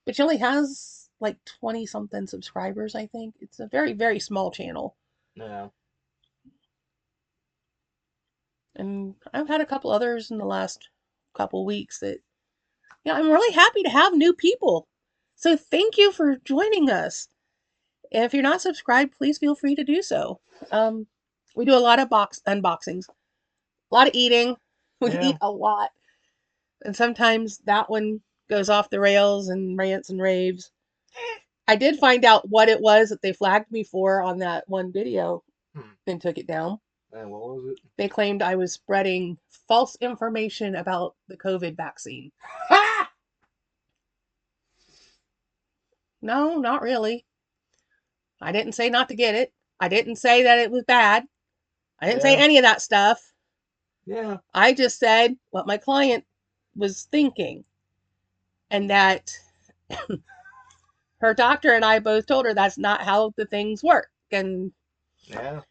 but she only has like 20 something subscribers. I think it's a very very small channel, Yeah. and I've had a couple others in the last couple weeks that yeah, I'm really happy to have new people. So thank you for joining us. If you're not subscribed, please feel free to do so. Um, we do a lot of box unboxings, a lot of eating. We Yeah. eat a lot, and sometimes that one goes off the rails and rants and raves. I did find out what it was that they flagged me for on that one video Hmm. and took it down. And what was it? They claimed I was spreading false information about the COVID vaccine. Ha! No, not really. I didn't say not to get it. I didn't say that it was bad. I didn't say Yeah. any of that stuff. Yeah. I just said what my client was thinking, and that her doctor and I both told her that's not how the things work. And Yeah.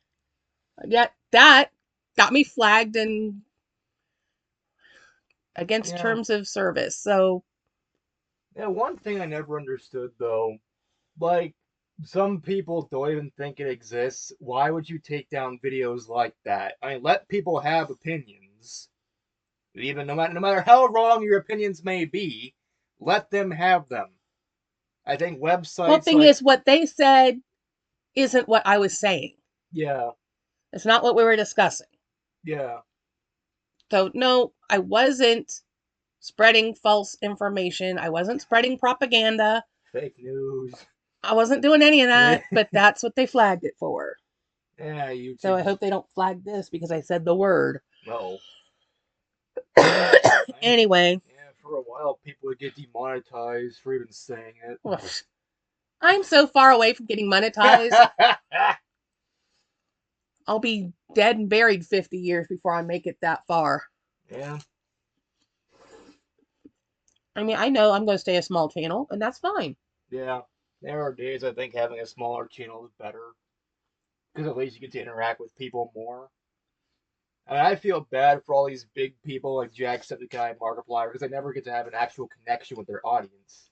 yet that got me flagged and against Yeah. terms of service. So, Yeah. One thing I never understood though, like some people don't even think it exists. Why would you take down videos like that? I mean, let people have opinions. Even no matter how wrong your opinions may be, let them have them. I think well, websites thing like is, what they said isn't what I was saying. yeah, It's not what we were discussing. yeah, So, no, I wasn't spreading false information. I wasn't spreading propaganda. fake news. I wasn't doing any of Yeah, that, but that's what they flagged it for. So I YouTube's hope they don't flag this because I said the word. no. I, Anyway, yeah, for a while people would get demonetized for even saying I'm so far away from getting monetized. it. I'll be dead and buried 50 years before I make it that far. Yeah, I mean, I know I'm going to stay a small channel, and that's fine. yeah. There are days I think having a smaller channel is better because at least you get to interact with people more. I mean, I feel bad for all these big people like Jacksepticeye and Markiplier because they never get to have an actual connection with their audience.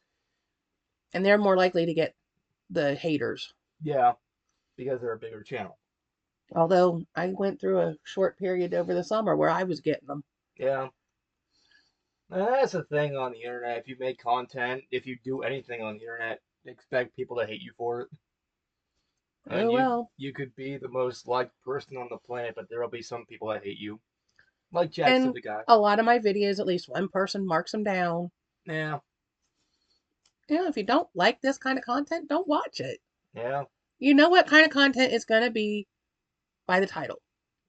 And they're more likely to get the haters. Yeah, because they're a bigger channel. Although I went through a short period over the summer where I was getting them. Yeah. And that's the thing on the internet. If you make content, if you do anything on the internet, expect people to hate you for it. I mean, Oh you well. you could be the most liked person on the planet, but there'll be some people that hate you, like And Jacksepticeye. a lot of my videos, at least one person marks them down. Yeah, If you don't like this kind of content, don't watch it. yeah, You know what kind of content it's going to be by the title.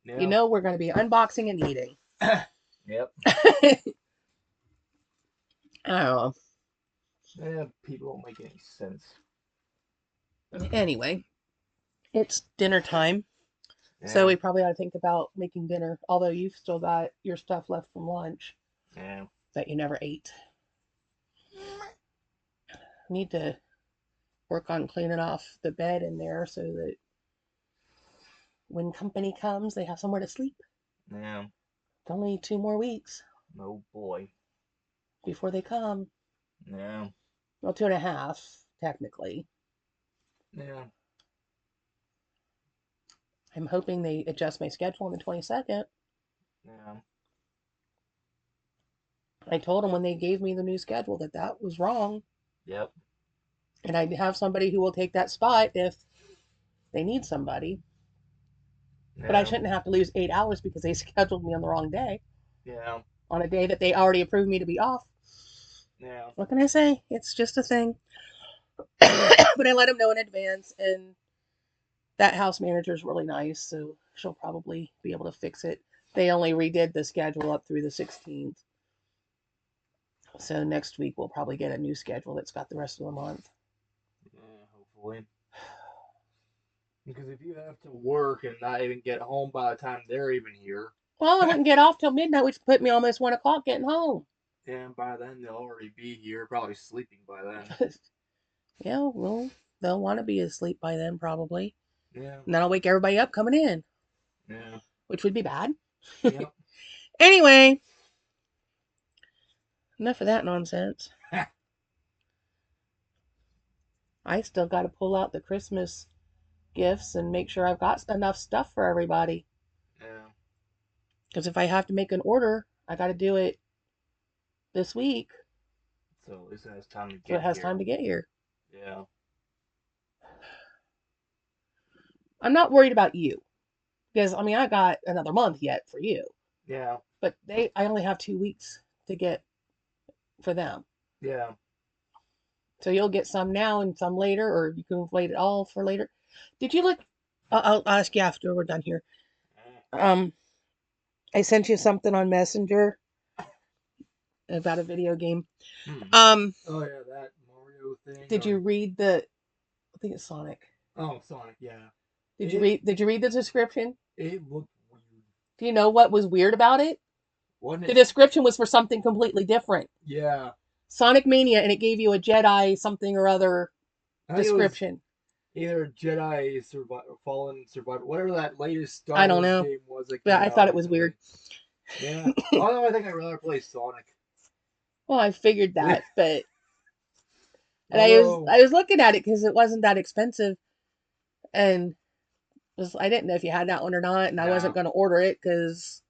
You yeah. know we're going to be unboxing and eating. Yep. I don't know. Yeah, people don't make any sense. Anyway, it's dinner time. So Yeah, we probably ought to think about making dinner. Although you've still got your stuff left from lunch yeah, that you never ate. Need to work on cleaning off the bed in there so that when company comes, they have somewhere to sleep. yeah. It's only 2 more weeks Oh boy. before they come. Yeah, Well, 2.5, technically. yeah, I'm hoping they adjust my schedule on the 22nd. yeah. I told them when they gave me the new schedule that that was wrong. Yep. And I have somebody who will take that spot if they need somebody. But I Yeah, shouldn't have to lose 8 hours because they scheduled me on the wrong day, yeah, on a day that they already approved me to be off. yeah. What can I say? It's just a thing. But I let them know in advance, and that house manager is really nice, so she'll probably be able to fix it. They only redid the schedule up through the 16th. So next week we'll probably get a new schedule that's got the rest of the month. Yeah, hopefully. Because if you have to work and not even get home by the time they're even here, Well, I wouldn't get off till midnight, which put me almost 1 o'clock getting home. and by then they'll already be here, probably sleeping by then. Yeah, well, they'll want to be asleep by then probably. Yeah, And then I'll wake everybody up coming in, yeah, which would be bad. yep. Anyway, enough of that nonsense. I still got to pull out the Christmas gifts and make sure I've got enough stuff for everybody. Yeah. Because if I have to make an order, I got to do it this week So at least it has time to so it get has here. time to get here. Yeah. I'm not worried about you because I mean I got another month yet for you, Yeah. but I only have 2 weeks to get for them. Yeah. So you'll get some now and some later, or you can wait it all for later. Did you look? I'll ask you after we're done here. Um, I sent you something on Messenger about a video game. Hmm. Um, Oh yeah, that Mario thing. did you read the? I think it's Sonic. Oh, Sonic. Yeah. Did you read the description? It looked weird. Do you know what was weird about it? Wasn't The it? description was for something completely different. Yeah. Sonic Mania, and it gave you a Jedi something or other I think it was description. either Jedi Fallen Survivor, whatever that latest Star I don't Wars know, game was that but came I out thought it was recently. weird. Yeah. Although I think I'd rather play Sonic. Well, I figured that, but and Although, I was looking at it because it wasn't that expensive, and I didn't know if you had that one or not, and I nah. wasn't going to order it because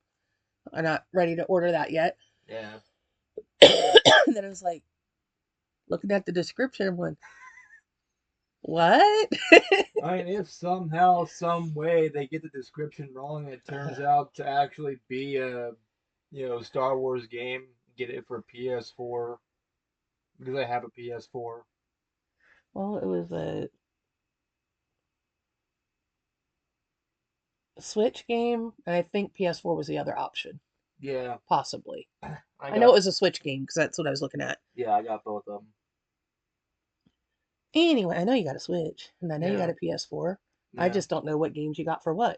I'm not ready to order that yet. Yeah. And then I was like looking at the description, one, what? I mean, if somehow, some way they get the description wrong and it turns out to actually be a, Star Wars game, get it for PS4 because I have a PS4. Well, it was a Switch game, and I think PS4 was the other option, Yeah, possibly. I I know got, it was a Switch game because that's what I was looking at. yeah, I got both of them. Anyway, I know you got a Switch, and I know you got Yeah, a PS4. I yeah, just don't know what games you got for what.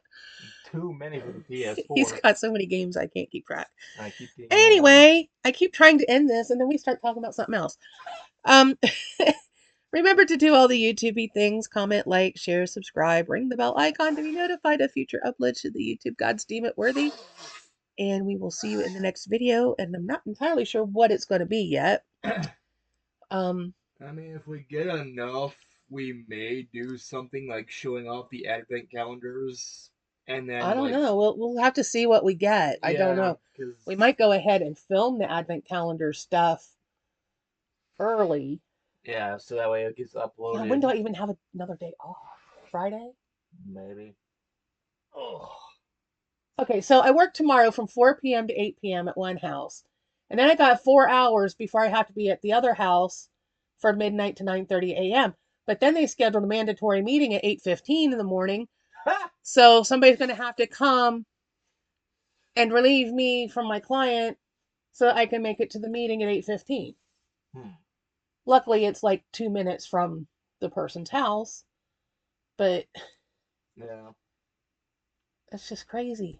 too many for the He's PS4. got so many games I can't keep track. I keep getting more. Anyway, I keep trying to end this, and then we start talking about something else. Um, remember to do all the YouTubey things: comment, like, share, subscribe, ring the bell icon to be notified of future uploads should the YouTube gods deem it worthy. And we will see you in the next video. And I'm not entirely sure what it's going to be yet. Um, I mean, if we get enough, we may do something like showing off the advent calendars and I then don't like, know. We'll have to see what we get. I don't yeah, know. because We might go ahead and film the advent calendar stuff early. yeah, so that way it gets Yeah, when uploaded. do I even have another day off? Friday? Maybe. Oh, Okay, so I work tomorrow from 4 p.m. to 8 p.m. at one house. And then I got 4 hours before I have to be at the other house from midnight to 9:30 a.m. But then they scheduled a mandatory meeting at 8:15 in the morning. So somebody's going to have to come and relieve me from my client so that I can make it to the meeting at 8:15. hmm. Luckily, it's like 2 minutes from the person's house, but Yeah, it's just crazy.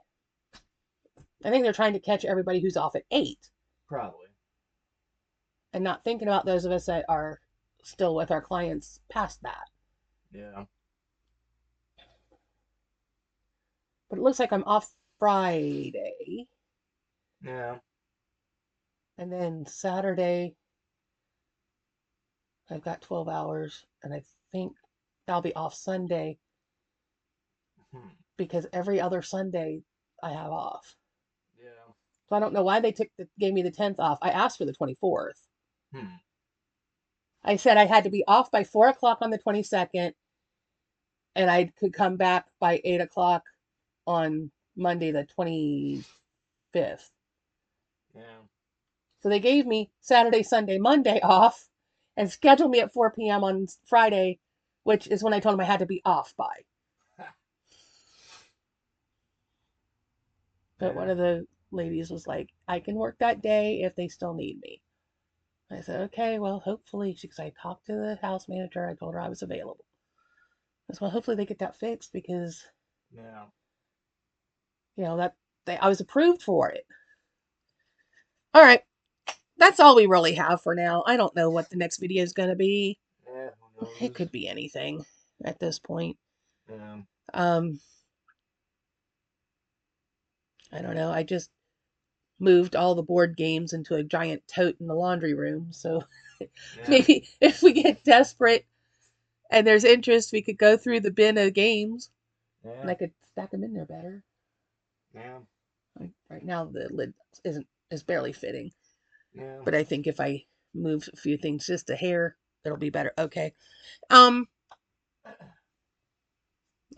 I think they're trying to catch everybody who's off at 8 probably. and not thinking about those of us that are still with our clients past that. Yeah. But it looks like I'm off Friday, Yeah. and then Saturday I've got 12 hours, and I think I'll be off Sunday Hmm. because every other Sunday I have off. Yeah. So I don't know why they gave me the 10th off. I asked for the 24th. Hmm. I said I had to be off by 4 o'clock on the 22nd, and I could come back by 8 o'clock on Monday the 25th. Yeah. So they gave me Saturday, Sunday, Monday off and scheduled me at 4 p.m. on Friday, which is when I told them I had to be off by. But one Yeah. of the ladies was like, I can work that day if they still need me. I said, okay, well, hopefully. Because I talked to the house manager. I told her I was available. Well, hopefully they get that fixed because, Yeah. that I was approved for it. All right. That's all we really have for now. I don't know what the next video is going to be. Yeah, who It knows? could be anything at this point. Yeah. Um, I don't know. I just moved all the board games into a giant tote in the laundry room. So Yeah. maybe if we get desperate and there's interest, we could go through the bin of games and Yeah. I could stack them in there better. Yeah. Right now the lid is barely fitting, Yeah. but I think if I move a few things just a hair, it'll be better. Okay. Um,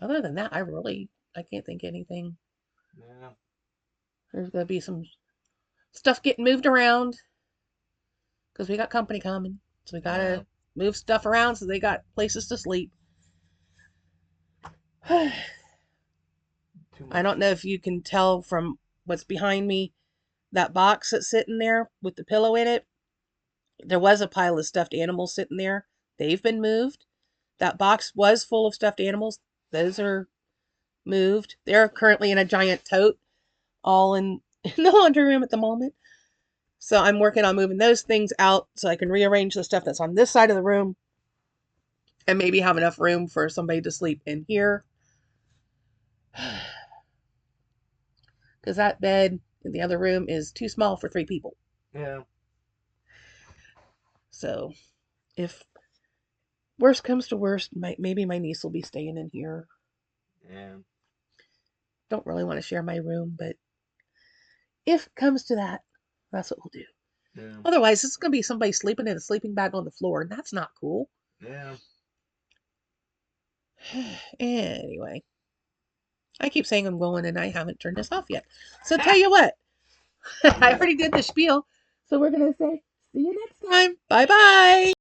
Other than that, I can't think of anything. Yeah. There's gonna be some stuff getting moved around because we got company coming, so we Yeah. gotta move stuff around so they got places to sleep. Too I much. don't know if you can tell from what's behind me, that box that's sitting there with the pillow in it. There was a pile of stuffed animals sitting there. They've been moved. That box was full of stuffed animals. Those are moved. They're currently in a giant tote, all in the laundry room at the moment. So I'm working on moving those things out so I can rearrange the stuff that's on this side of the room and maybe have enough room for somebody to sleep in here. Because that bed in the other room is too small for 3 people. Yeah. So if worst comes to worst, maybe my niece will be staying in here. Yeah. Don't really want to share my room, but if it comes to that, that's what we'll do. Yeah. Otherwise, it's going to be somebody sleeping in a sleeping bag on the floor, and that's not cool. Yeah. Anyway, I keep saying I'm going, and I haven't turned this off yet. So tell you what, I already did the spiel. So we're going to say, see you next time. Bye-bye.